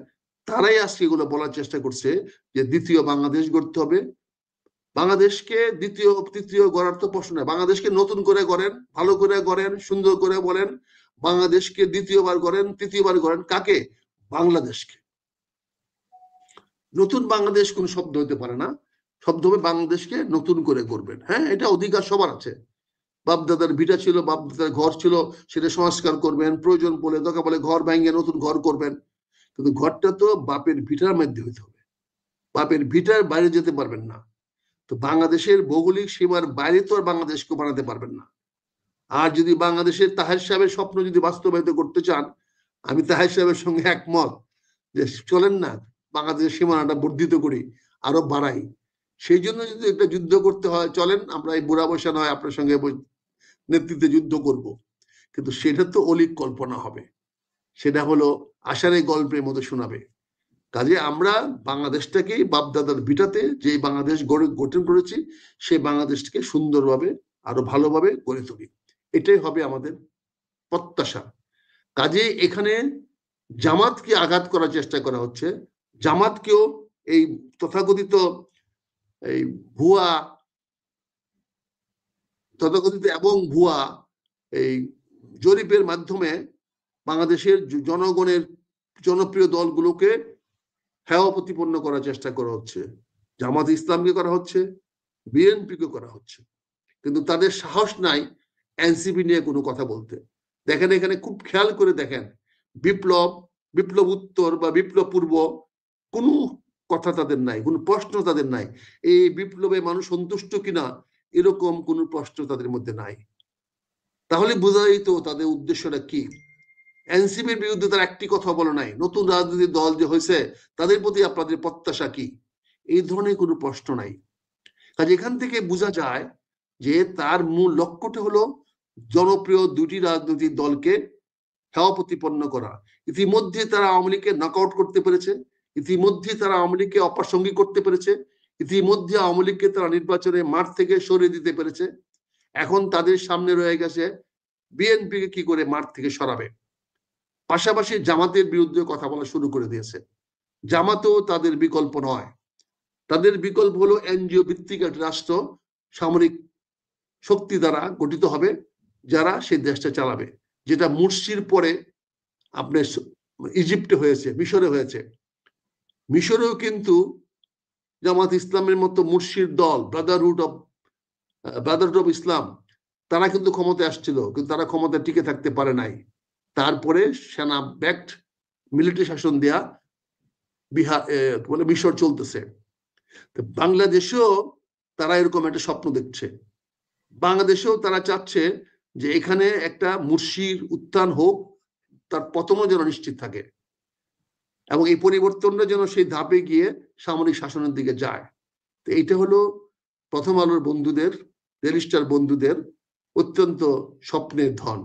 তারাই আজকে এগুলো বলার চেষ্টা করছে যে দ্বিতীয় বাংলাদেশ গড়তে হবে। বাংলাদেশকে দ্বিতীয় তৃতীয় গড়ার তো প্রশ্ন নয়, বাংলাদেশকে নতুন করে গড়েন, ভালো করে গড়েন, সুন্দর করে বলেন, বাংলাদেশকে দ্বিতীয়বার গড়েন, তৃতীয়বার গড়েন। কাকে? বাংলাদেশকে। নতুন বাংলাদেশ কোন শব্দ হতে পারে না, শব্দ হবে বাংলাদেশকে নতুন করে গড়বেন। হ্যাঁ, এটা অধিকার সবার আছে। বাপদাদার ভিটা ছিল, বাপদাদার ঘর ছিল, সেটা সংস্কার করবেন, প্রয়োজন পড়লে দরকার পড়লে ঘর ভেঙে নতুন ঘর করবেন, কিন্তু ঘরটা তো বাপের ভিটার মধ্যে হইতে হবে, বাপের ভিটার বাইরে যেতে পারবেন না। তো বাংলাদেশের ভৌগোলিক সীমার বাইরে তো আর বাংলাদেশকে বানাতে পারবেন না। আর যদি বাংলাদেশের তাহের সাহেবের স্বপ্ন যদি বাস্তবায়িত করতে চান, আমি তাহের সাহেবের সঙ্গে একমত যে চলেন না বাংলাদেশের সীমানাটা বর্ধিত করি, আরো বাড়াই। সেই জন্য যদি একটা যুদ্ধ করতে হয়, চলেন আমরা এই বুড়া বসা নয় আপনার সঙ্গে নেতৃত্বে যুদ্ধ করব, কিন্তু সেটা তো অলিক কল্পনা হবে, সেটা হলো আষাঢ়ে গল্পের মতো শোনাবে। কাজে আমরা বাংলাদেশটাকেই বাপদাদার ভিটাতে যে বাংলাদেশ গঠন করেছি সেই বাংলাদেশটাকে সুন্দরভাবে আরো ভালোভাবে গড়ে তুলি, এটাই হবে আমাদের প্রত্যাশা। কাজে এখানে জামাতকে আঘাত করার চেষ্টা করা হচ্ছে, জামাতকেও এই তথাকথিত এই ভুয়া তথাকথিত এবং ভুয়া এই জরিপের মাধ্যমে বাংলাদেশের জনগণের জনপ্রিয় দলগুলোকে হেয় প্রতিপন্ন করার চেষ্টা করা হচ্ছে। জামাত ইসলামকে করা হচ্ছে, বিএনপিকে করা হচ্ছে, কিন্তু তাদের সাহস নাই এনসিপি নিয়ে কোনো কথা বলতে। দেখেন এখানে খুব খেয়াল করে দেখেন, বিপ্লব, বিপ্লব উত্তর বা বিপ্লব পূর্ব কোনো কথা তাদের নাই, কোনো প্রশ্ন তাদের নাই। এই বিপ্লবে মানুষ সন্তুষ্ট কিনা এরকম কোনো প্রশ্ন তাদের মধ্যে নাই। তাহলে বোঝা যেত তাদের উদ্দেশ্যটা কি। এনসিপির বিরুদ্ধে তার একটি কথা বলে নাই, নতুন রাজনৈতিক দল যে হয়েছে তাদের প্রতি আপনাদের প্রত্যাশা কি, এই ধরনের কোনো প্রশ্ন নাই। কাজে এখান থেকে বোঝা যায় যে তার মূল লক্ষ্যটা হলো জনপ্রিয় দুটি রাজনৈতিক দলকে হেয় প্রতিপন্ন করা। ইতিমধ্যে তারা আওয়ামী লীগকে নকআউট করতে পেরেছে, ইতিমধ্যে তারা আওয়ামী লীগকে অপ্রাসঙ্গিক করতে পেরেছে, ইতিমধ্যে আওয়ামী লীগকে তারা নির্বাচনে মাঠ থেকে সরিয়ে দিতে পেরেছে। এখন তাদের সামনে রয়ে গেছে বিএনপিকে কি করে মাঠ থেকে সরাবে। পাশাপাশি জামাতের বিরুদ্ধে কথা বলা শুরু করে দিয়েছে। জামাতও তাদের বিকল্প নয়, তাদের বিকল্প হলো এনজিও ভিত্তিক একটা রাষ্ট্র, সামরিক শক্তি দ্বারা গঠিত হবে, যারা সেই দেশটা চালাবে, যেটা মুরসির পরে আপনার ইজিপ্টে হয়েছে, মিশরে হয়েছে। মিশরেও কিন্তু জামাত ইসলামের মতো মুরসির দল, ব্রাদারহুড অফ ইসলাম, তারা কিন্তু ক্ষমতায় আসছিল, কিন্তু তারা ক্ষমতায় টিকে থাকতে পারে নাই। তারপরে সেনা ব্যাক্ট মিলিটারি শাসন দেয়া মিশর চলতেছে। বাংলাদেশেও তারা এরকম একটা স্বপ্ন দেখছে, বাংলাদেশেও তারা চাচ্ছে যে এখানে একটা মুরসির উত্থান হোক, তার পতনও যেন নিশ্চিত থাকে, এবং এই পরিবর্তনটা যেন সেই ধাপে গিয়ে সামরিক শাসনের দিকে যায়। তো এইটা হলো প্রথম আলোর বন্ধুদের, ডেইলি স্টার বন্ধুদের অত্যন্ত স্বপ্নের ধন।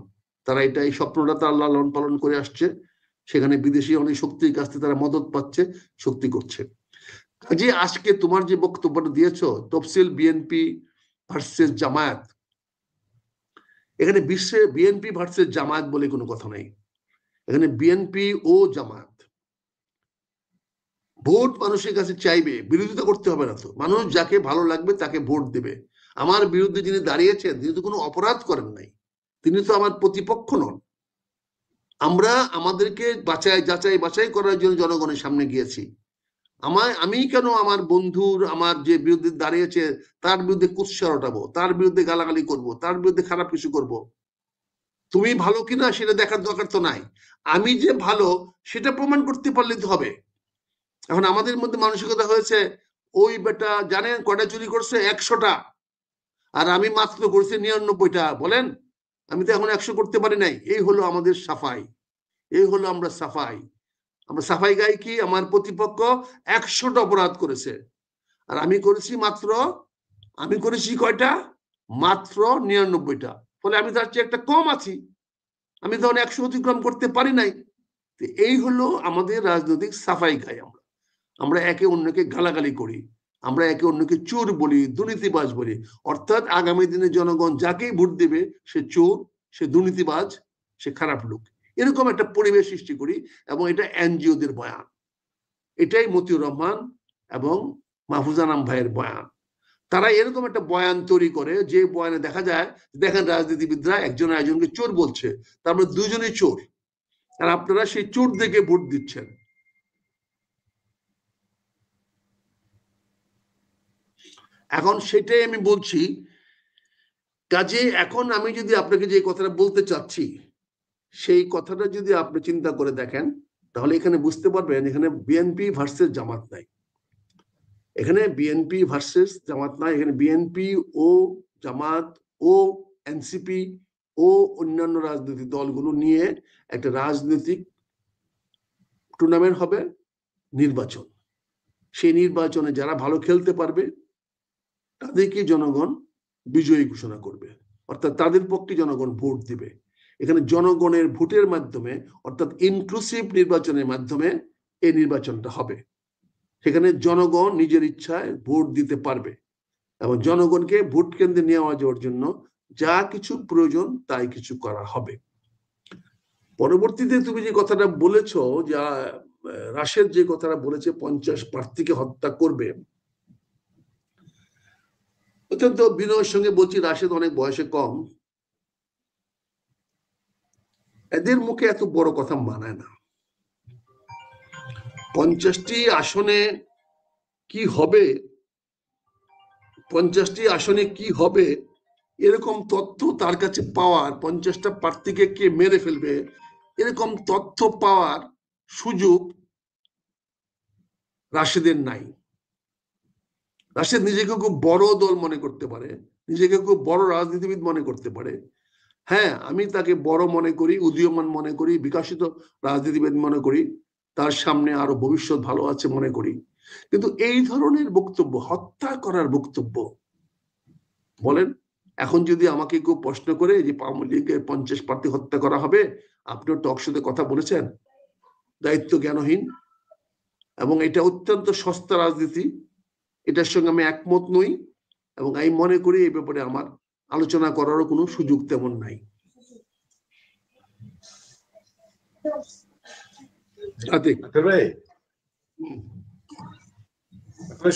তারা এটা, এই স্বপ্নটা তারা লালন পালন করে আসছে, সেখানে বিদেশি অনেক শক্তির কাছ থেকে তারা মদত পাচ্ছে, শক্তি করছে। কাজে আজকে তোমার যে বক্তব্যটা দিয়েছ, তফসিল বিএনপি ভার্সেস জামায়াত, এখানে বিশ্বে বিএনপি ভার্সেস জামায়াত বলে কোনো কথা নাই। এখানে বিএনপি ও জামায়াত। ভোট মানুষের কাছে চাইবে, বিরোধিতা করতে হবে না তো। মানুষ যাকে ভালো লাগবে তাকে ভোট দেবে। আমার বিরুদ্ধে যিনি দাঁড়িয়েছেন তিনি তো কোনো অপরাধ করেন নাই, তিনি তো আমার প্রতিপক্ষ নন। আমরা আমাদেরকে যাচাই বাছাই করার জন্য জনগণের সামনে গিয়েছি। আমি কেন আমার বন্ধুর, আমার যে বিরুদ্ধে দাঁড়িয়েছে তার বিরুদ্ধে কুৎসা রটাবো, তার বিরুদ্ধে গালাগালি করব, তার বিরুদ্ধে খারাপ কিছু করব? তুমি ভালো কিনা সেটা দেখার দরকার তো নাই, আমি যে ভালো সেটা প্রমাণ করতে পারলে তো হবে। এখন আমাদের মধ্যে মানসিকতা হয়েছে, ওই বেটা জানেন কয়টা চুরি করছে, 100টা, আর আমি মাত্র করছি 99টা। বলেন, আমি তো এখন 100 করতে পারি নাই। এই হলো আমাদের সাফাই, এই হলো আমরা সাফাই। আমরা সাফাই গাই কি, আমার প্রতিপক্ষ 100টা অপরাধ করেছে আর আমি করেছি কয়টা, মাত্র 99টা। ফলে আমি তার চেয়ে একটা কম আছি, আমি তখন 100 অতিক্রম করতে পারি নাই। এই হলো আমাদের রাজনৈতিক সাফাই গাই। আমরা একে অন্যকে গালাগালি করি, আমরা একে অন্যকে চোর বলি, দুর্নীতিবাজ বলি। অর্থাৎ আগামী দিনে জনগণ যাকেই ভোট দেবে সে চোর, সে দুর্নীতিবাজ, সে খারাপ লোক, এরকম একটা পরিবেশ সৃষ্টি করি। এবং এটা এনজিওদের বয়ান, এটাই মতিউর রহমান এবং মাহফুজা আনাম ভাইয়ের বয়ান। তারা এরকম একটা বয়ান তৈরি করে, যে বয়ানে দেখা যায়, দেখেন রাজনীতিবিদরা একজন আরেকজনকে চোর বলছে, তারপরে দুজনেই চোর, আর আপনারা সেই চোর দেখে ভোট দিচ্ছেন। এখন সেটাই আমি বলছি। কাজে এখন আমি যদি আপনাকে যে কথাটা বলতে চাচ্ছি, সেই কথাটা যদি আপনি চিন্তা করে দেখেন, তাহলে এখানে বুঝতে পারবেন এখানে বিএনপি ভার্সেস জামাত নাই। এখানে বিএনপি ভার্সেস জামাত নাই, এখানে বিএনপি ও জামাত ও এনসিপি ও অন্যান্য রাজনৈতিক দলগুলো নিয়ে একটা রাজনৈতিক টুর্নামেন্ট হবে, নির্বাচন। সেই নির্বাচনে যারা ভালো খেলতে পারবে তাদেরকে জনগণ বিজয়ী ঘোষণা করবে, অর্থাৎ তাদের পক্ষে জনগণ ভোট দিবে। এখানে জনগণের ভোটের মাধ্যমে, অর্থাৎ ইনক্লুসিভ নির্বাচনের মাধ্যমে এই নির্বাচনটা হবে। সেখানে জনগণ নিজের ইচ্ছায় ভোট দিতে পারবে এবং জনগণকে ভোট কেন্দ্রে নিয়ে যাওয়ার জন্য যা কিছু প্রয়োজন তাই কিছু করা হবে। পরবর্তীতে তুমি যে কথাটা বলেছ, যা রাশেদ যে কথাটা বলেছে 50 প্রার্থীকে হত্যা করবে, অত্যন্ত বিনয়ের সঙ্গে বলছি, রাশেদ অনেক বয়সে কম, এদের মুখে এত বড় কথা মানায় না। 50টি আসনে কি হবে 50টি আসনে কি হবে এরকম তথ্য তার কাছে পাওয়ার, 50টা প্রার্থীকে কে মেরে ফেলবে এরকম তথ্য পাওয়ার সুযোগ রাশেদের নাই। রাশেদ নিজেকে খুব বড় দল মনে করতে পারে, নিজেকে খুব বড় রাজনীতিবিদ মনে করতে পারে। হ্যাঁ, আমি তাকে বড় মনে করি, উদীয়মান মনে করি, বিকশিত রাজনীতিবিদ মনে করি, তার সামনে আরো ভবিষ্যৎ ভালো আছে মনে করি। কিন্তু এই ধরনের বক্তব্য, হত্যা করার বক্তব্য, বলেন এখন যদি আমাকে কেউ প্রশ্ন করে যে আওয়ামী লীগের 50 প্রার্থী হত্যা করা হবে, আপনিও টক শোতে কথা বলেছেন, দায়িত্ব জ্ঞানহীন এবং এটা অত্যন্ত সস্তা রাজনীতি, এটার সঙ্গে আমি একমত নই এবং আমি মনে করি এই ব্যাপারে আমার আলোচনা করারও কোনো সুযোগ তেমন নাই।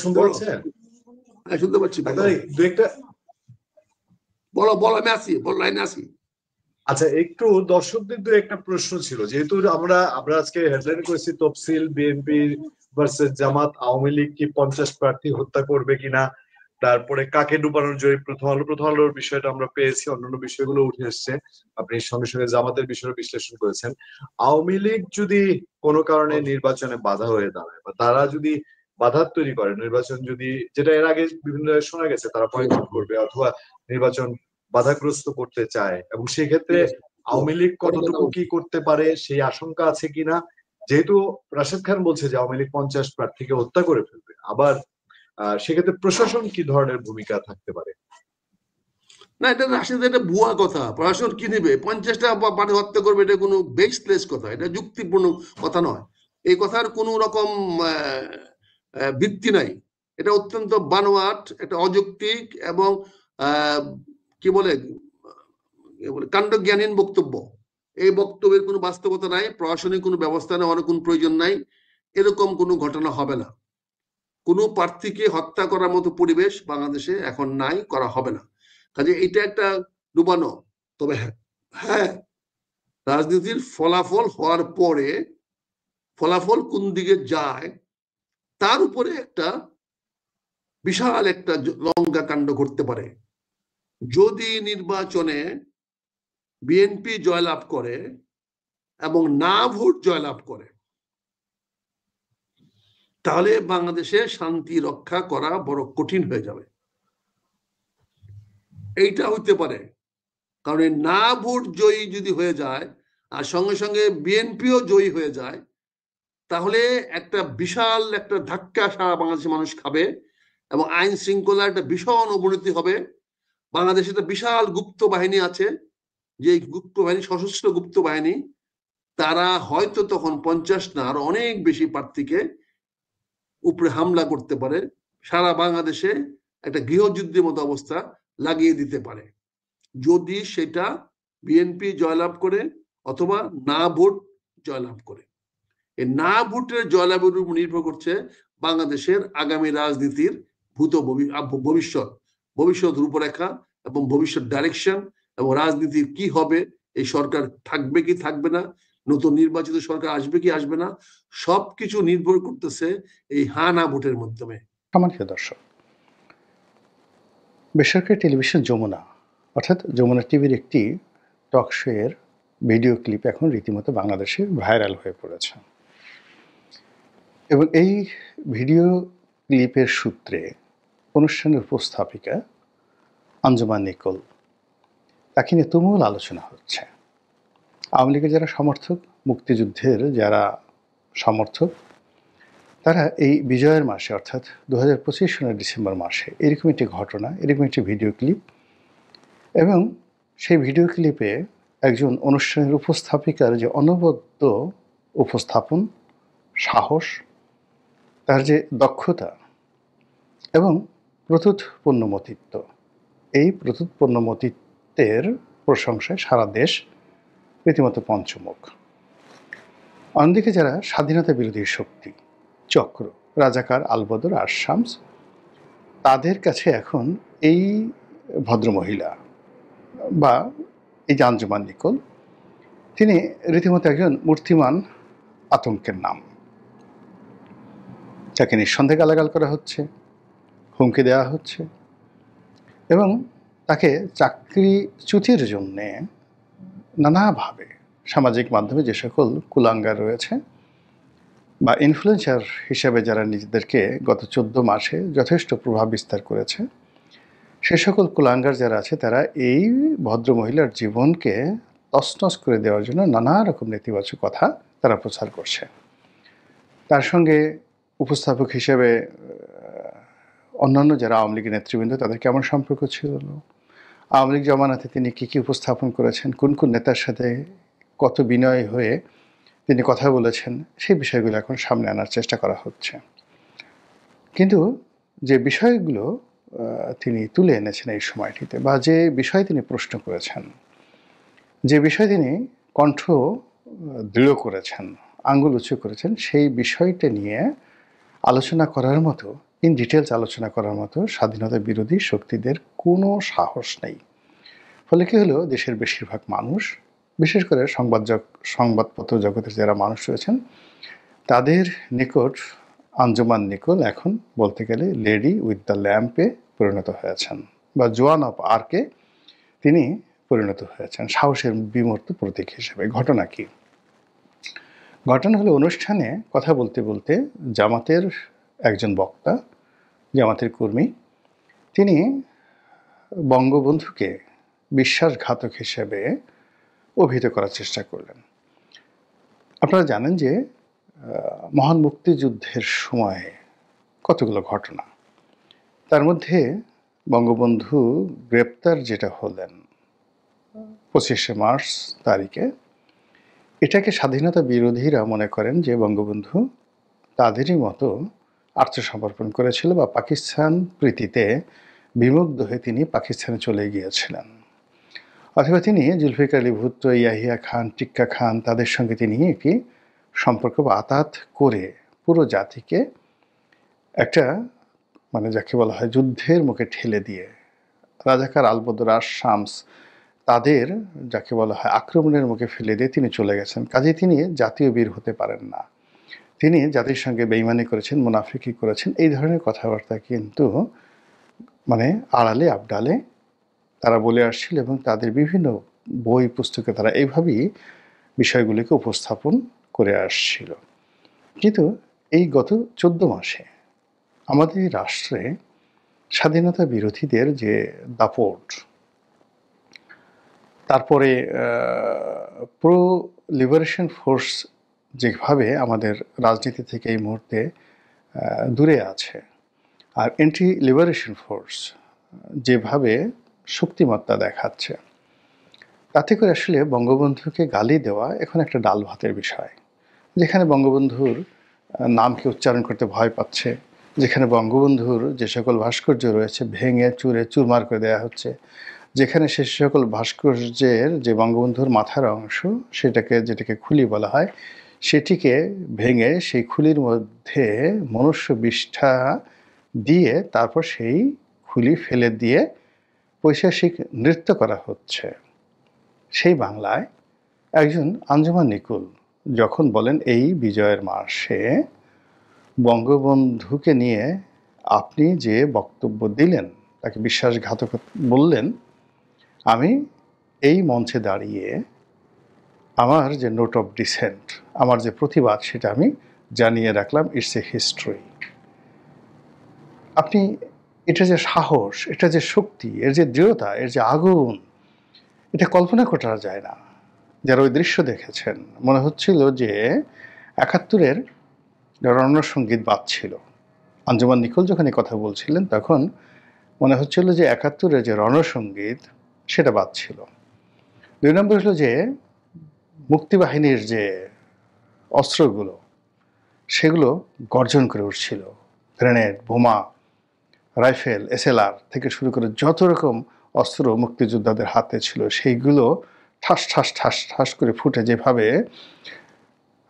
শুনতে পাচ্ছেন? হ্যাঁ, শুনতে পাচ্ছি। বলো বলো, আমি আসি, বলো, লাইনে আসি। আচ্ছা, একটু দর্শকদের দু একটা প্রশ্ন ছিল, যেহেতু আমরা আজকে হেডলাইন করেছি তফসিল বিএনপি ভার্সেস জামাত, আওয়ামী লীগ কি 50 প্রার্থী হত্যা করবে কিনা, তারপরে কাকে ডুবানোর জয়, প্রথম আলোর বিষয়টা আমরা পেয়েছি, অন্যান্য বিষয়গুলো উঠে এসছে, আপনি সঙ্গে সঙ্গে জামাতের বিষয়ে বিশ্লেষণ করেছেন। আওয়ামী লীগ যদি কোনো কারণে নির্বাচনে বাধা হয়ে দাঁড়ায় বা তারা যদি বাধার তৈরি করে, নির্বাচন যদি, যেটা এর আগে বিভিন্ন শোনা গেছে তারা বয়কট করবে অথবা নির্বাচন বাধাগ্রস্ত করতে চায়, এবং সেই ক্ষেত্রে আওয়ামী লীগ কতটুকু কি করতে পারে সেই আশঙ্কা আছে কিনা, যেহেতু রাশেদ খান বলছে যে আওয়ামী লীগ 50 প্রার্থীকে হত্যা করে ফেলবে, আবার সেক্ষেত্রে প্রশাসন কি ধরনের ভূমিকা থাকতে পারে? না, এটা রাশেদ, এটা ভুয়া কথা। প্রশাসন কি নেবে? 50টা প্রার্থী হত্যা করবে, এটা কোনো বেসলেস কথা, এটা যুক্তিপূর্ণ কথা নয়। এই কথার কোনো রকম ভিত্তি নাই। এটা অত্যন্ত বানোয়াট, এটা অযৌক্তিক এবং কি বলে কাণ্ডজ্ঞানহীন বক্তব্য। এই বক্তব্যের কোনো বাস্তবতা নাই, প্রশাসনিক কোনো ব্যবস্থা নেওয়ার কোনো প্রয়োজন নাই, এরকম কোনো ঘটনা হবে না। কোনো প্রার্থীকে হত্যা করার মতো পরিবেশ বাংলাদেশে এখন নাই, করা হবে না। কাজে এটা একটা ডুবানো। তবে হ্যাঁ, রাজনীতির ফলাফল হওয়ার পরে ফলাফল কোন দিকে যায় তার উপরে একটা বিশাল একটা লঙ্কা কাণ্ড ঘটতে পারে। যদি নির্বাচনে বিএনপি জয়লাভ করে এবং না ভোট জয়লাভ করে, তাহলে বাংলাদেশে শান্তি রক্ষা করা বড় কঠিন হয়ে যাবে। এইটা হইতে পারে, কারণ না ভোট জয়ী যদি হয়ে যায় আর সঙ্গে সঙ্গে বিএনপিও জয়ী হয়ে যায়, তাহলে একটা বিশাল একটা ধাক্কা সারা বাংলাদেশের মানুষ খাবে এবং আইন শৃঙ্খলার একটা ভীষণ অবনতি হবে। বাংলাদেশে একটা বিশাল গুপ্ত বাহিনী আছে, যে গুপ্ত বাহিনী, সশস্ত্র গুপ্ত বাহিনী, তারা হয়তো তখন 50 না আরো অনেক বেশি প্রার্থীকে উপরে হামলা করতে পারে, সারা বাংলাদেশে একটা গৃহযুদ্ধের মতো অবস্থা লাগিয়ে দিতে পারে, যদি সেটা বিএনপি জয়লাভ করে অথবা না ভোট জয়লাভ করে। এই না ভোটের জয়লাভের উপর নির্ভর করছে বাংলাদেশের আগামী রাজনীতির ভবিষ্যৎ রূপরেখা এবং ভবিষ্যৎ ডাইরেকশন, এবং রাজনীতির কি হবে, এই সরকার থাকবে কি থাকবে না, নতুন নির্বাচিত সরকার আসবে কি আসবে না, সবকিছু নির্ভর করতেছে এই হা না ভোটের মাধ্যমে। সম্মানিত দর্শক, বেসরকারি টেলিভিশন যমুনা অর্থাৎ যমুনা টিভির একটি টক শো এর ভিডিও ক্লিপ এখন রীতিমতো বাংলাদেশে ভাইরাল হয়ে পড়েছে, এবং এই ভিডিও ক্লিপের সূত্রে অনুষ্ঠানের উপস্থাপিকা আঞ্জুমান নিকোল, তাকে নিয়ে তুমুল আলোচনা হচ্ছে। আওয়ামী লীগের যারা সমর্থক, মুক্তিযুদ্ধের যারা সমর্থক, তারা এই বিজয়ের মাসে অর্থাৎ 2025 সনের ডিসেম্বর মাসে এরকম একটি ঘটনা, এরকম একটি ভিডিও ক্লিপ, এবং সেই ভিডিও ক্লিপে একজন অনুষ্ঠানের উপস্থাপিকার যে অনবদ্য উপস্থাপন, সাহস, তার যে দক্ষতা এবং প্রত্যুৎপন্নমতিত্ব, এই প্রত্যুৎপন্নমতিত্বের প্রশংসায় সারা দেশ রীতিমতো পঞ্চমুখ। অন্যদিকে যারা স্বাধীনতা বিরোধী শক্তি, চক্র, রাজাকার, আলবদর আর শামস, তাদের কাছে এখন এই ভদ্রমহিলা বা এই যে আঞ্জুমান নিকোল, তিনি রীতিমতো একজন মূর্তিমান আতঙ্কের নাম। তাকে নিঃসন্দেহে গালাগাল করা হচ্ছে, হুমকি দেওয়া হচ্ছে, এবং তাকে চাকরিচ্যুতির জন্যে নানাভাবে সামাজিক মাধ্যমে যে সকল কুলাঙ্গার রয়েছে বা ইনফ্লুয়েন্সার হিসেবে যারা নিজেদেরকে গত 14 মাসে যথেষ্ট প্রভাব বিস্তার করেছে, সে সকল কুলাঙ্গার যারা আছে তারা এই ভদ্রমহিলার জীবনকে তছনছ করে দেওয়ার জন্য নানা রকম নেতিবাচক কথা তারা প্রচার করছে। তার সঙ্গে উপস্থাপক হিসেবে অন্যান্য যারা আওয়ামী লীগের নেতৃবৃন্দ তাদের কেমন সম্পর্ক ছিল, আওয়ামী লীগ জমানাতে তিনি কী কী উপস্থাপন করেছেন, কোন কোন নেতার সাথে কত বিনয় হয়ে তিনি কথা বলেছেন, সেই বিষয়গুলো এখন সামনে আনার চেষ্টা করা হচ্ছে। কিন্তু যে বিষয়গুলো তিনি তুলে এনেছেন এই সময়টিতে, বা যে বিষয় তিনি প্রশ্ন করেছেন, যে বিষয় তিনি কণ্ঠ দৃঢ় করেছেন, আঙ্গুল উঁচু করেছেন, সেই বিষয়টা নিয়ে আলোচনা করার মতো, ইন ডিটেলস আলোচনা করার মতো স্বাধীনতা বিরোধী শক্তিদের কোনো সাহস নেই। ফলে কী হলো, দেশের বেশিরভাগ মানুষ, বিশেষ করে সংবাদপত্র জগতের যারা মানুষ রয়েছেন, তাদের নিকট আঞ্জুমান নিকোল এখন বলতে গেলে লেডি উইথ দ্য ল্যাম্পে পরিণত হয়েছেন, বা জোয়ান অফ আর্কে তিনি পরিণত হয়েছেন, সাহসের বিমূর্ত প্রতীক হিসেবে। ঘটনা কি? ঘটনা হলো, অনুষ্ঠানে কথা বলতে বলতে জামাতের একজন বক্তা, জামাতের কর্মী, তিনি বঙ্গবন্ধুকে বিশ্বাসঘাতক হিসেবে অভিহিত করার চেষ্টা করলেন। আপনারা জানেন যে মহান মুক্তিযুদ্ধের সময়ে কতগুলো ঘটনা, তার মধ্যে বঙ্গবন্ধু গ্রেপ্তার যেটা হলেন 25শে মার্চ তারিখে, এটাকে স্বাধীনতা বিরোধীরা মনে করেন যে বঙ্গবন্ধু তাদেরই মতো আত্মসমর্পণ করেছিল বা পাকিস্তান প্রীতিতে বিমুগ্ধ হয়ে তিনি পাকিস্তানে চলে গিয়েছিলেন, অথবা তিনি জুলফিকার আলী ভুট্টো, ইয়াহিয়া খান, টিক্কা খান, তাদের সঙ্গে তিনি একটি সম্পর্ক বা আতাত করে পুরো জাতিকে একটা যাকে বলা হয় যুদ্ধের মুখে ঠেলে দিয়ে, রাজাকার আলবদর আর শামস তাদের যাকে বলা হয় আক্রমণের মুখে ফেলে দিয়ে তিনি চলে গেছেন। কাজেই তিনি জাতীয় বীর হতে পারেন না, তিনি জাতির সঙ্গে বেইমানি করেছেন, মুনাফিকি করেছেন, এই ধরনের কথাবার্তা কিন্তু আড়ালে আবডালে তারা বলে আসছিল, এবং তাদের বিভিন্ন বই পুস্তকে তারা এইভাবেই বিষয়গুলিকে উপস্থাপন করে আসছিল। কিন্তু এই গত 14 মাসে আমাদের রাষ্ট্রে স্বাধীনতা বিরোধীদের যে দাপট, তারপরে প্রো লিবারেশন ফোর্স যেভাবে আমাদের রাজনীতি থেকে এই মুহূর্তে দূরে আছে, আর অ্যান্টি লিবারেশন ফোর্স যেভাবে শক্তিমত্তা দেখাচ্ছে, তাতে করে আসলে বঙ্গবন্ধুকে গালি দেওয়া এখন একটা ডাল ভাতের বিষয়। যেখানে বঙ্গবন্ধুর নামকে উচ্চারণ করতে ভয় পাচ্ছে, যেখানে বঙ্গবন্ধুর যে সকল ভাস্কর্য রয়েছে ভেঙে চুরে চুরমার করে দেওয়া হচ্ছে, যেখানে সে সকল ভাস্কর্যের যে বঙ্গবন্ধুর মাথার অংশ যেটাকে খুলি বলা হয়, সেটিকে ভেঙে সেই খুলির মধ্যে মনুষ্য বিষ্ঠা দিয়ে তারপর সেই খুলি ফেলে দিয়ে পৈশাচিক নৃত্য করা হচ্ছে, সেই বাংলায় একজন আঞ্জুমান নিকোল যখন বলেন এই বিজয়ের মাসে বঙ্গবন্ধুকে নিয়ে আপনি যে বক্তব্য দিলেন, তাকে বিশ্বাসঘাতক বললেন, আমি এই মঞ্চে দাঁড়িয়ে আমার যে নোট অফ ডিসেন্ট, আমার যে প্রতিবাদ, সেটা আমি জানিয়ে রাখলাম, ইটস এ হিস্ট্রি। আপনি এটা যে সাহস, এটা যে শক্তি, এর যে দৃঢ়তা, এর যে আগুন, এটা কল্পনা করা যায় না। যারা ওই দৃশ্য দেখেছেন মনে হচ্ছিল যে 71-এর রণসঙ্গীত বাজছিল। আঞ্জুমান নিকোল যখন এই কথা বলছিলেন তখন মনে হচ্ছিল যে 71-এর যে রণসঙ্গীত সেটা বাজছিল। 2 নম্বর হলো যে মুক্তিবাহিনীর যে অস্ত্রগুলো সেগুলো গর্জন করে উঠছিল, গ্রেনেড, বোমা, রাইফেল, SLR থেকে শুরু করে যত রকম অস্ত্র মুক্তিযোদ্ধাদের হাতে ছিল, সেইগুলো ঠাস ঠাস ঠাস ঠাস করে ফুটে যেভাবে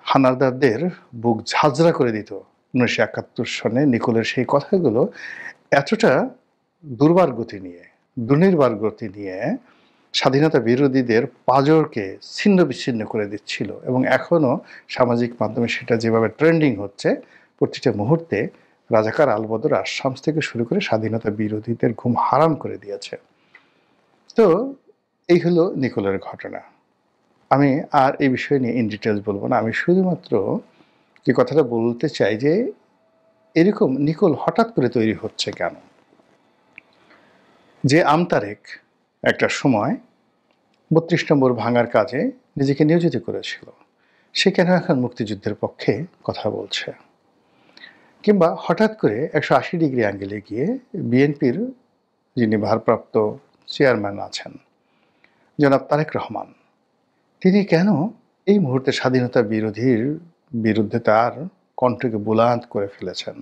হানাদারদের বুক ঝাঁঝরা করে দিত 1971 সনে নিকোলের সেই কথাগুলো এতটা দুর্বার গতি নিয়ে, দুর্নির্বার গতি নিয়ে স্বাধীনতা বিরোধীদের পাঁজরকে ছিন্ন বিচ্ছিন্ন করে দিচ্ছিল। এবং এখনও সামাজিক মাধ্যমে সেটা যেভাবে ট্রেন্ডিং হচ্ছে, প্রতিটা মুহূর্তে রাজাকার আলবদর আশামস থেকে শুরু করে স্বাধীনতা বিরোধীদের ঘুম হারাম করে দিয়েছে। তো এই হলো নিকোলের ঘটনা। আমি আর এই বিষয় নিয়ে ইন ডিটেলস বলবো না, আমি শুধুমাত্র যে কথাটা বলতে চাই যে এরকম নিকোল হঠাৎ করে তৈরি হচ্ছে কেন। যে আমতারেক একটা সময় ৩২ নম্বর ভাঙার কাজে নিজেকে নিয়োজিত করেছিল, সে কেন এখন মুক্তিযুদ্ধের পক্ষে কথা বলছে? কিংবা হঠাৎ করে ১৮০ ডিগ্রি অ্যাঙ্গেলে গিয়ে বিএনপির যিনি ভারপ্রাপ্ত চেয়ারম্যান আছেন জনাব তারেক রহমান, তিনি কেন এই মুহূর্তে স্বাধীনতা বিরোধীর বিরুদ্ধে তার কণ্ঠকে বুলান্ত করে ফেলেছেন?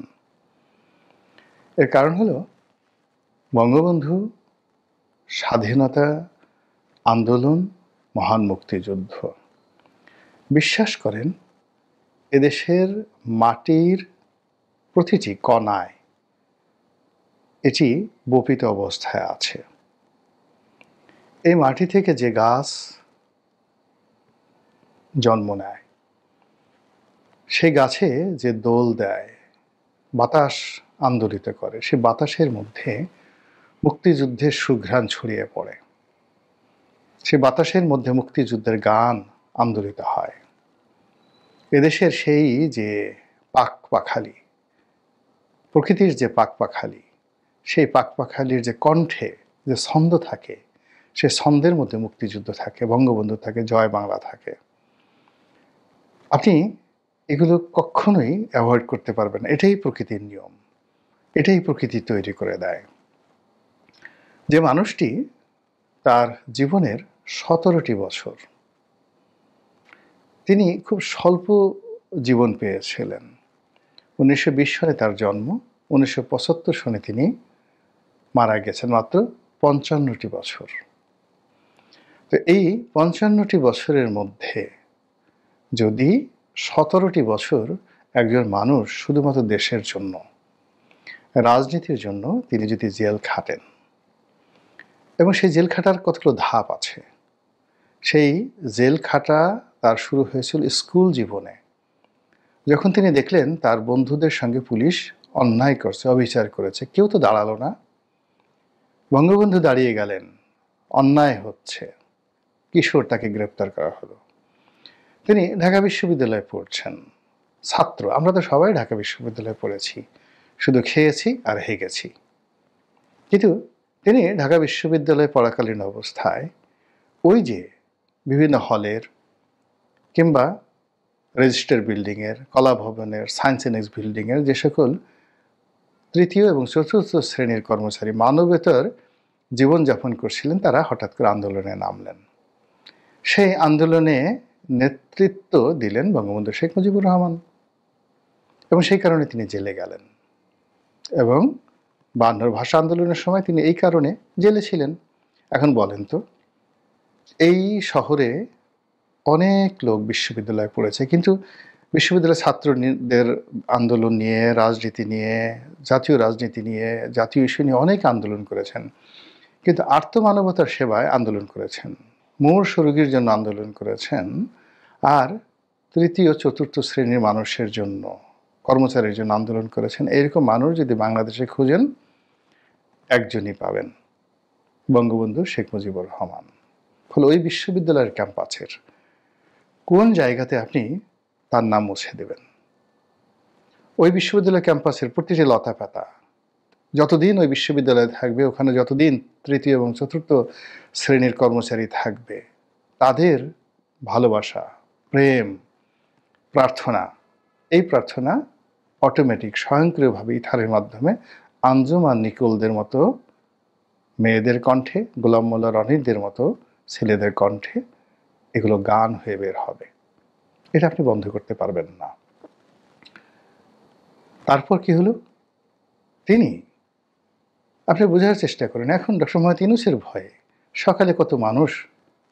এর কারণ হলো বঙ্গবন্ধু, স্বাধীনতা আন্দোলন, মহান মুক্তিযুদ্ধ। বিশ্বাস করেন এদেশের মাটির প্রতিটি কণায় এটি বপিত অবস্থায় আছে। এই মাটি থেকে যে গাছ জন্ম নেয়, সেই গাছে যে দোল দেয়, বাতাস আন্দোলিত করে, সেই বাতাসের মধ্যে মুক্তিযুদ্ধের সুঘ্রাণ ছড়িয়ে পড়ে। সেই বাতাসের মধ্যে মুক্তিযুদ্ধের গান আন্দোলিত হয়। এদেশের সেই যে পাখপাখালি, প্রকৃতির যে পাখপাখালি, সেই পাখপাখালির যে কণ্ঠে যে ছন্দ থাকে, সে ছন্দের মধ্যে মুক্তিযুদ্ধ থাকে, বঙ্গবন্ধু থাকে, জয় বাংলা থাকে। আপনি এগুলো কখনোই অ্যাভয়েড করতে পারবেন না। এটাই প্রকৃতির নিয়ম, এটাই প্রকৃতি তৈরি করে দেয়। যে মানুষটি তার জীবনের ১৭টি বছর, তিনি খুব স্বল্প জীবন পেয়েছিলেন। ১৯২০ সালে তার জন্ম, ১৯৭৫ সনে তিনি মারা গেছেন, মাত্র ৫৫টি বছর। তো এই ৫৫টি বছরের মধ্যে যদি ১৭টি বছর একজন মানুষ শুধুমাত্র দেশের জন্য, রাজনীতির জন্য তিনি যদি জেল খাটেন, এবং সেই জেল খাটার কতগুলো ধাপ আছে। সেই জেল খাটা তার শুরু হয়েছিল স্কুল জীবনে, যখন তিনি দেখলেন তার বন্ধুদের সঙ্গে পুলিশ অন্যায় করছে, অবিচার করেছে, কেউ তো দাঁড়ালো না। বঙ্গবন্ধু দাঁড়িয়ে গেলেন, অন্যায় হচ্ছে, কিশোর, তাকে গ্রেপ্তার করা হলো। তিনি ঢাকা বিশ্ববিদ্যালয়ে পড়ছেন, ছাত্র, আমরা তো সবাই ঢাকা বিশ্ববিদ্যালয়ে পড়েছি, শুধু খেয়েছি আর হেগেছি। কিন্তু তিনি ঢাকা বিশ্ববিদ্যালয়ে পড়াকালীন অবস্থায় ওই যে বিভিন্ন হলের কিংবা রেজিস্টার বিল্ডিংয়ের, কলা ভবনের, সায়েন্স অ্যানেক্স বিল্ডিংয়ের যে সকল তৃতীয় এবং চতুর্থ শ্রেণীর কর্মচারী মানবেতর জীবনযাপন করছিলেন, তারা হঠাৎ করে আন্দোলনে নামলেন। সেই আন্দোলনে নেতৃত্ব দিলেন বঙ্গবন্ধু শেখ মুজিবুর রহমান, এবং সেই কারণে তিনি জেলে গেলেন। এবং ৫২ ভাষা আন্দোলনের সময় তিনি এই কারণে জেলে ছিলেন। এখন বলেন তো, এই শহরে অনেক লোক বিশ্ববিদ্যালয়ে পড়েছে, কিন্তু বিশ্ববিদ্যালয়ের ছাত্রদের আন্দোলন নিয়ে, রাজনীতি নিয়ে, জাতীয় রাজনীতি নিয়ে, জাতীয় ইস্যু নিয়ে অনেক আন্দোলন করেছেন, কিন্তু আর্তমানবতার সেবায় আন্দোলন করেছেন, মুমূর্ষু রোগীর জন্য আন্দোলন করেছেন, আর তৃতীয় চতুর্থ শ্রেণীর মানুষের জন্য, কর্মচারীর জন্য আন্দোলন করেছেন। এরকম মানুষ যদি বাংলাদেশে খুঁজেন, একজনই পাবেন, বঙ্গবন্ধু শেখ মুজিবুর রহমান। ফলে ওই বিশ্ববিদ্যালয়ের ক্যাম্পাসের কোন জায়গাতে আপনি তার নাম মুছে দেবেন? ওই বিশ্ববিদ্যালয় ক্যাম্পাসের প্রতিটি লতা পাতা যতদিন ওই বিশ্ববিদ্যালয়ে থাকবে, ওখানে যতদিন তৃতীয় এবং চতুর্থ শ্রেণীর কর্মচারী থাকবে, তাদের ভালোবাসা, প্রেম, প্রার্থনা, এই প্রার্থনা অটোমেটিক স্বয়ংক্রিয়ভাবে ইথারের মাধ্যমে আঞ্জুম আর নিকোলদের মতো মেয়েদের কণ্ঠে, গোলাম মোল্লা রনিদের মতো ছেলেদের কণ্ঠে এগুলো গান হয়ে বের হবে। এটা আপনি বন্ধ করতে পারবেন না। তারপর কি হলো? তিনি, আপনি বোঝার চেষ্টা করেন, এখন ডক্টর মোহাম্মদ ইউনূসের ভয়ে সকালে কত মানুষ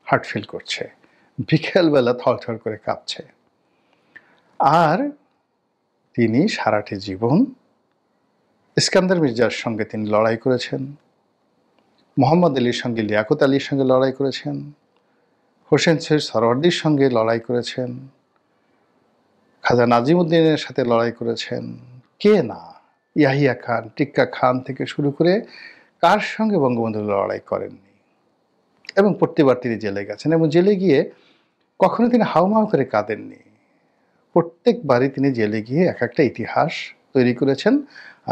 হার্ট ফেল করছে, বিকেলবেলা থরথর করে কাঁপছে। আর তিনি সারাটি জীবন ইস্কান্দার মির্জার সঙ্গে তিনি লড়াই করেছেন, মোহাম্মদ আলীর সঙ্গে, লিয়াকত আলীর সঙ্গে লড়াই করেছেন, হোসেন সৈয়দ সরওয়ার্দির সঙ্গে লড়াই করেছেন, খাজা নাজিমুদ্দিনের সাথে লড়াই করেছেন। কে না? ইয়াহিয়া খান, টিক্কা খান থেকে শুরু করে কার সঙ্গে বঙ্গবন্ধু লড়াই করেননি। এবং প্রত্যেকবার তিনি জেলে গেছেন এবং জেলে গিয়ে কখনো তিনি হাউমাউ করে কাঁদেননি। প্রত্যেকবারই তিনি জেলে গিয়ে এক একটা ইতিহাস তৈরি করেছেন,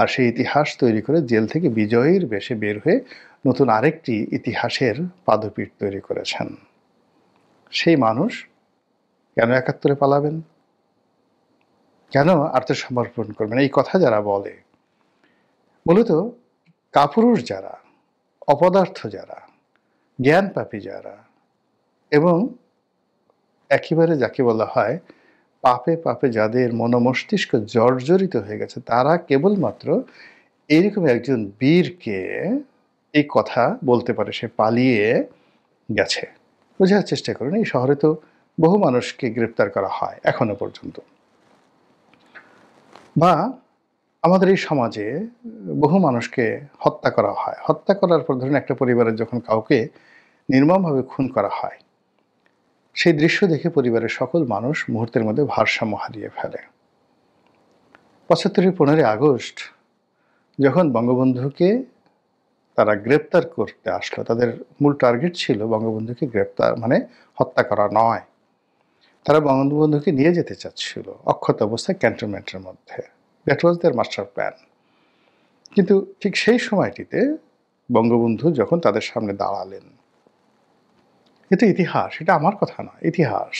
আর সেই ইতিহাস তৈরি করে জেল থেকে বিজয়ীর বেশে বের হয়ে নতুন আরেকটি ইতিহাসের পাদপীঠ তৈরি করেছেন। সেই মানুষ কেন ৭১ পালাবেন, কেন আত্মসমর্পণ করবেন? এই কথা যারা বলে, মূলত কাপুরুষ যারা, অপদার্থ যারা, জ্ঞান পাপী যারা, এবং একেবারে যাকে বলা হয় পাপে পাপে যাদের মনোমস্তিষ্ক জর্জরিত হয়ে গেছে, তারা কেবলমাত্র এইরকম একজন বীরকে এই কথা বলতে পারে সে পালিয়ে গেছে। বোঝার চেষ্টা করুন, এই শহরে তো বহু মানুষকে গ্রেপ্তার করা হয় এখনো পর্যন্ত, বা আমাদের এই সমাজে বহু মানুষকে হত্যা করা হয়। হত্যা করার পর ধরুন একটা পরিবারের যখন কাউকে নির্মমভাবে খুন করা হয়, সেই দৃশ্য দেখে পরিবারের সকল মানুষ মুহূর্তের মধ্যে ভারসাম্য হারিয়ে ফেলে। ৭৫-এর 15 আগস্ট যখন বঙ্গবন্ধুকে তারা গ্রেপ্তার করতে আসলো, তাদের মূল টার্গেট ছিল বঙ্গবন্ধুকে গ্রেপ্তার মানে হত্যা করা নয়, তারা বঙ্গবন্ধুকে নিয়ে যেতে চাচ্ছিল অক্ষত অবস্থায় ক্যান্টনমেন্টের মধ্যে। That was their master plan. কিন্তু ঠিক সেই সময়টিতে বঙ্গবন্ধু যখন তাদের সামনে দাঁড়ালেন, এটা ইতিহাস, এটা আমার কথা নয়, ইতিহাস।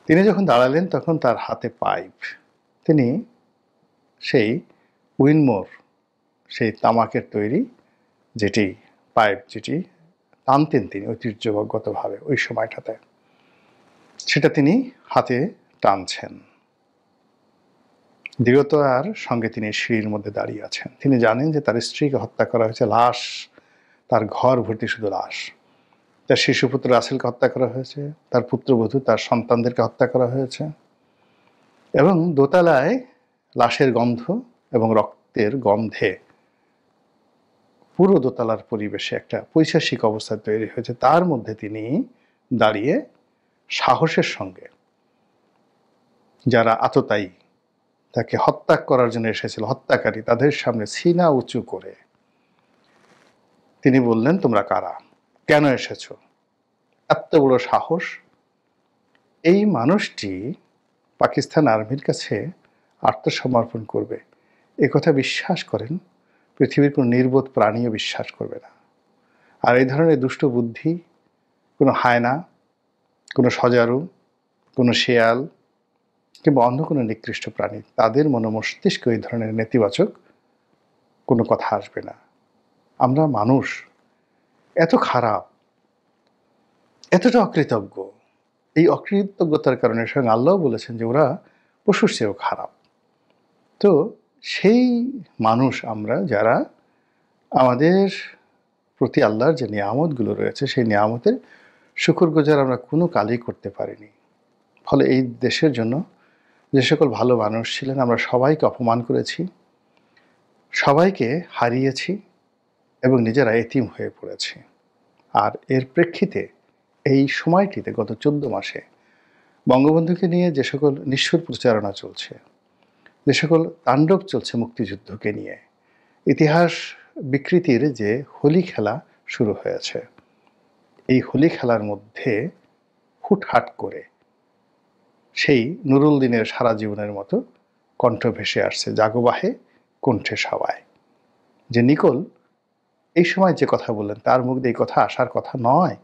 তিনি যখন দাঁড়ালেন তখন তার হাতে পাইপ, তিনি সেই উইনমোর, সেই তামাকের তৈরি যেটি পাইপ, যেটি টানতেন তিনি ঐতিহ্যগতভাবে ওই সময়টাতে, সেটা তিনি হাতে টানছেন। দৃঢ়তার সঙ্গে তিনি সিঁড়ির মধ্যে দাঁড়িয়ে আছেন। তিনি জানেন যে তার স্ত্রীকে হত্যা করা হয়েছে, লাশ, তার ঘর ভর্তি শুধু লাশ। তার শিশুপুত্র রাসেলকে হত্যা করা হয়েছে, তার পুত্রবধূ, তার সন্তানদেরকে হত্যা করা হয়েছে, এবং দোতলায় লাশের গন্ধ এবং রক্তের গন্ধে পুরো দোতলার পরিবেশে একটা পৈশাসিক অবস্থা তৈরি হয়েছে। তার মধ্যে তিনি দাঁড়িয়ে সাহসের সঙ্গে যারা আততায়ী, তাকে হত্যা করার জন্য এসেছিল, হত্যাকারী, তাদের সামনে সিনা উঁচু করে তিনি বললেন, তোমরা কারা, কেন এসেছো? এত বড় সাহস! এই মানুষটি পাকিস্তান আর্মির কাছে আত্মসমর্পণ করবে এ কথা বিশ্বাস করেন পৃথিবীর কোনো নির্বোধ প্রাণীও বিশ্বাস করবে না। আর এই ধরনের দুষ্ট বুদ্ধি কোনো হায়না, কোনো সজারু, কোনো শেয়াল কিংবা অন্য কোনো নিকৃষ্ট প্রাণী, তাদের মনোমস্তিষ্কে এই ধরনের নেতিবাচক কোনো কথা আসবে না। আমরা মানুষ এত খারাপ, এতটা অকৃতজ্ঞ, এই অকৃতজ্ঞতার কারণে স্বয়ং আল্লাহ বলেছেন যে ওরা পশুর চেয়েও খারাপ। তো সেই মানুষ আমরা যারা আমাদের প্রতি আল্লাহর যে নিয়ামতগুলো রয়েছে, সেই নিয়ামতের শুকরগুজার আমরা কোনো কালই করতে পারিনি। ফলে এই দেশের জন্য যে সকল ভালো মানুষ ছিলেন, আমরা সবাইকে অপমান করেছি, সবাইকে হারিয়েছি এবং নিজেরা এতিম হয়ে পড়েছি। আর এর প্রেক্ষিতে এই সময়টিতে গত 14 মাসে বঙ্গবন্ধুকে নিয়ে যে সকল নিষ্ঠুর প্রচারণা চলছে, যে সকল তাণ্ডব চলছে মুক্তিযুদ্ধকে নিয়ে, ইতিহাস বিকৃতির যে হোলি খেলা শুরু হয়েছে, এই হোলি খেলার মধ্যে হুটহাট করে সেই নুরুল দিনের সারা জীবনের মতো কণ্ঠ ভেসে আসছে জাগোবাহে কণ্ঠে সবাই। যে নিকোল এই সময় যে কথা বললেন, তার মুখ দিয়ে এই কথা আসার কথা নয়,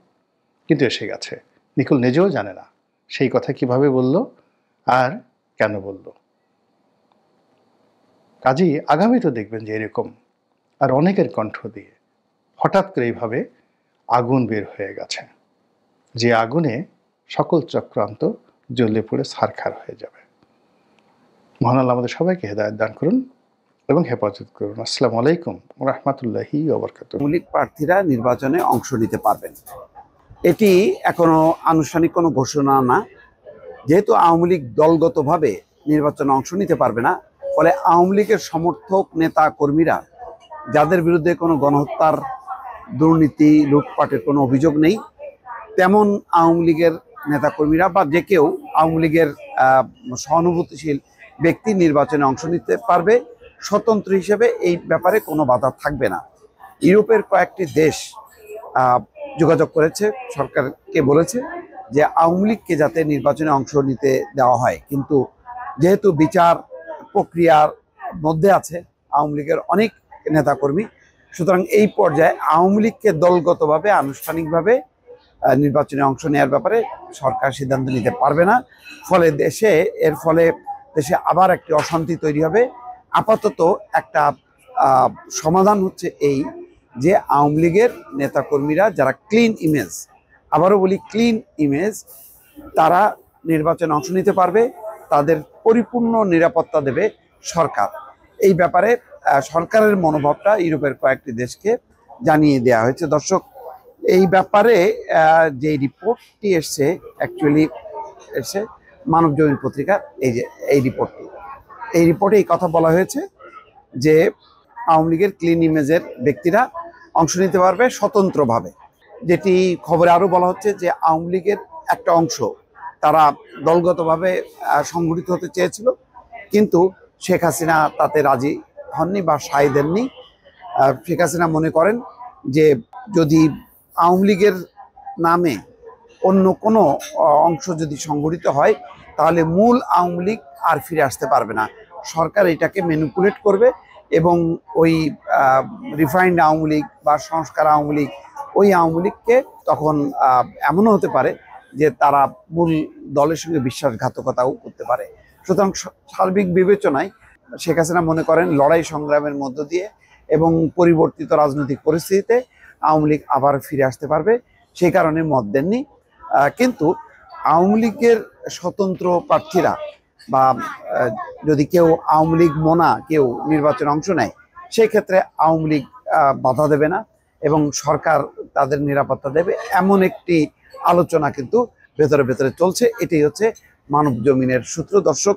কিন্তু এসে গেছে। নিকোল নিজেও জানে না সেই কথা কিভাবে বলল আর কেন বলল। কাজেই আগামী তো দেখবেন যে এরকম আর অনেকের কণ্ঠ দিয়ে হঠাৎ করে এইভাবে আগুন বের হয়ে গেছে, যে আগুনে সকল চক্রান্ত জ্বলে পড়ে ছারখার হয়ে যাবে। মহান আল্লাহ আমাদের সবাইকে হেদায়েত দান করুন এবং হেফাজত করুন। আসসালামু আলাইকুম ওয়া রাহমাতুল্লাহি ওয়া বারাকাতুহু। মৌলিক প্রার্থীরা নির্বাচনে অংশ নিতে পারবেন, এটি এখনো আনুষ্ঠানিক কোনো ঘোষণা না। যেহেতু আওয়ামী লীগ দলগতভাবে নির্বাচনে অংশ নিতে পারবে না, ফলে আওয়ামী লীগের সমর্থক নেতা কর্মীরা, যাদের বিরুদ্ধে কোনো গণহত্যার, দুর্নীতি, লুটপাটের কোনো অভিযোগ নেই, তেমন আওয়ামী লীগের নেতাকর্মীরা বা যে কেউ আওয়ামী লীগের সহানুভূতিশীল ব্যক্তি নির্বাচনে অংশ নিতে পারবে। স্বতন্ত্র হিসেবে এই ব্যাপারে কোনো বাধা থাকবে না। ইউরোপের কয়েকটি দেশ যোগাযোগ করেছে, সরকারকে বলেছে যে আওয়ামী লীগকে যাতে নির্বাচনে অংশ নিতে দেওয়া হয়, কিন্তু যেহেতু বিচার প্রক্রিয়ার মধ্যে আছে আওয়ামী লীগের অনেক নেতাকর্মী, সুতরাং এই পর্যায়ে আওয়ামী লীগকে দলগতভাবে আনুষ্ঠানিকভাবে নির্বাচনে অংশ নেওয়ার ব্যাপারে সরকার সিদ্ধান্ত নিতে পারবে না। ফলে এর ফলে দেশে আবার একটি অশান্তি তৈরি হবে। আপাতত একটা সমাধান হচ্ছে এই যে আওয়ামী লীগের নেতাকর্মীরা যারা ক্লিন ইমেজ, আবারও বলি ক্লিন ইমেজ, তারা নির্বাচনে অংশ নিতে পারবে, তাদের পরিপূর্ণ নিরাপত্তা দেবে সরকার। এই ব্যাপারে সরকারের মনোভাবটা ইউরোপের কয়েকটি দেশকে জানিয়ে দেওয়া হয়েছে। দর্শক, এই ব্যাপারে যে রিপোর্টটি এসছে, অ্যাকচুয়ালি এসছে মানবজমিন পত্রিকার এই রিপোর্টটি। এই রিপোর্টে এই কথা বলা হয়েছে যে আওয়ামী লীগের ক্লিন ইমেজের ব্যক্তিরা অংশ নিতে পারবে স্বতন্ত্রভাবে। যেটি খবরে আরও বলা হচ্ছে যে আওয়ামী লীগের একটা অংশ তারা দলগতভাবে সংগঠিত হতে চেয়েছিল, কিন্তু শেখ হাসিনা তাতে রাজি হননি বা সায় দেননি। শেখ হাসিনা মনে করেন যে যদি আওয়ামী লীগের নামে অন্য কোনো অংশ যদি সংগঠিত হয় তাহলে মূল আওয়ামী লীগ আর ফিরে আসতে পারবে না, সরকার এটাকে ম্যানিপুলেট করবে এবং ওই রিফাইন্ড আওয়ামী লীগ বা সংস্কার আওয়ামী লীগ, ওই আওয়ামী লীগকে তখন এমনও হতে পারে যে তারা মূল দলের সঙ্গে বিশ্বাসঘাতকতাও করতে পারে। সুতরাং সার্বিক বিবেচনায় শেখ হাসিনা মনে করেন লড়াই সংগ্রামের মধ্য দিয়ে এবং পরিবর্তিত রাজনৈতিক পরিস্থিতিতে আওয়ামী লীগ আবার ফিরে আসতে পারবে, সেই কারণে মত দেননি। কিন্তু আওয়ামী লীগের স্বতন্ত্র প্রার্থীরা বা যদি কেউ আওয়ামী লীগ মোনা কেউ নির্বাচনে অংশ নেয়, সেই ক্ষেত্রে আওয়ামী লীগ বাধা দেবে না এবং সরকার তাদের নিরাপত্তা দেবে, এমন একটি আলোচনা কিন্তু ভেতরে ভেতরে চলছে। এটাই হচ্ছে মানব জমিনের সূত্র। দর্শক,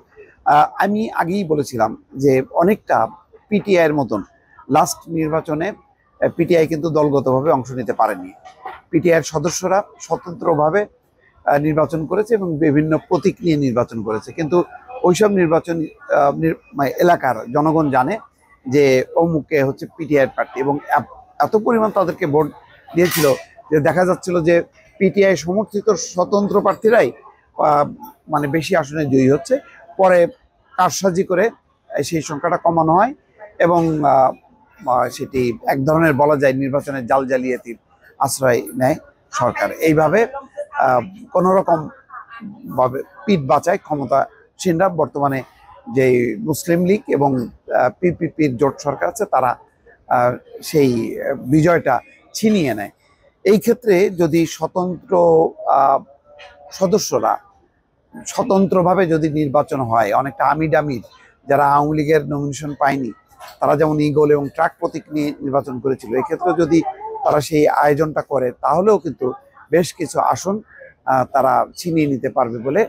আমি আগেই বলেছিলাম যে অনেকটা পিটিআই এর মতন লাস্ট নির্বাচনে পিটিআই কিন্তু দলগতভাবে অংশ নিতে পারেনি। পিটিআই এর সদস্যরা স্বতন্ত্রভাবে নির্বাচন করেছে এবং বিভিন্ন প্রতীক নিয়ে নির্বাচন করেছে, কিন্তু ওইসব নির্বাচন এলাকার জনগণ জানে যে অমুকে হচ্ছে পিটিআই এর প্রার্থী এবং এত পরিমাণ তাদেরকে ভোট দিয়েছিল যে দেখা যাচ্ছিল যে পিটিআই সমর্থিত স্বতন্ত্র প্রার্থীরাই মানে বেশি আসনে জয়ী হচ্ছে। পরে কারসাজি করে সেই সংখ্যাটা কমানো হয় এবং সেটি এক ধরনের বলা যায় নির্বাচনের জাল জালিয়াতির আশ্রয় নেয় সরকার। এইভাবে কোনো রকম ভাবে পিঠ বাঁচায় ক্ষমতাসীনরা। বর্তমানে যে মুসলিম লীগ এবং পিপিপির জোট সরকার আছে তারা সেই বিজয়টা ছিনিয়ে নেয়। এই ক্ষেত্রে যদি স্বতন্ত্র সদস্যরা স্বতন্ত্রভাবে যদি নির্বাচন হয়, অনেকটা আমির যারা আওয়ামী লীগের নমিনেশন পায়নি, তারা যেমন ঈগল এবং ট্রাক প্রতীক নিয়ে নির্বাচন করেছিল, এক্ষেত্রে যদি তারা সেই আয়োজনটা করে তাহলেও কিন্তু বেশ কিছু আসন তারা ছিনিয়ে নিতে পারবে বলে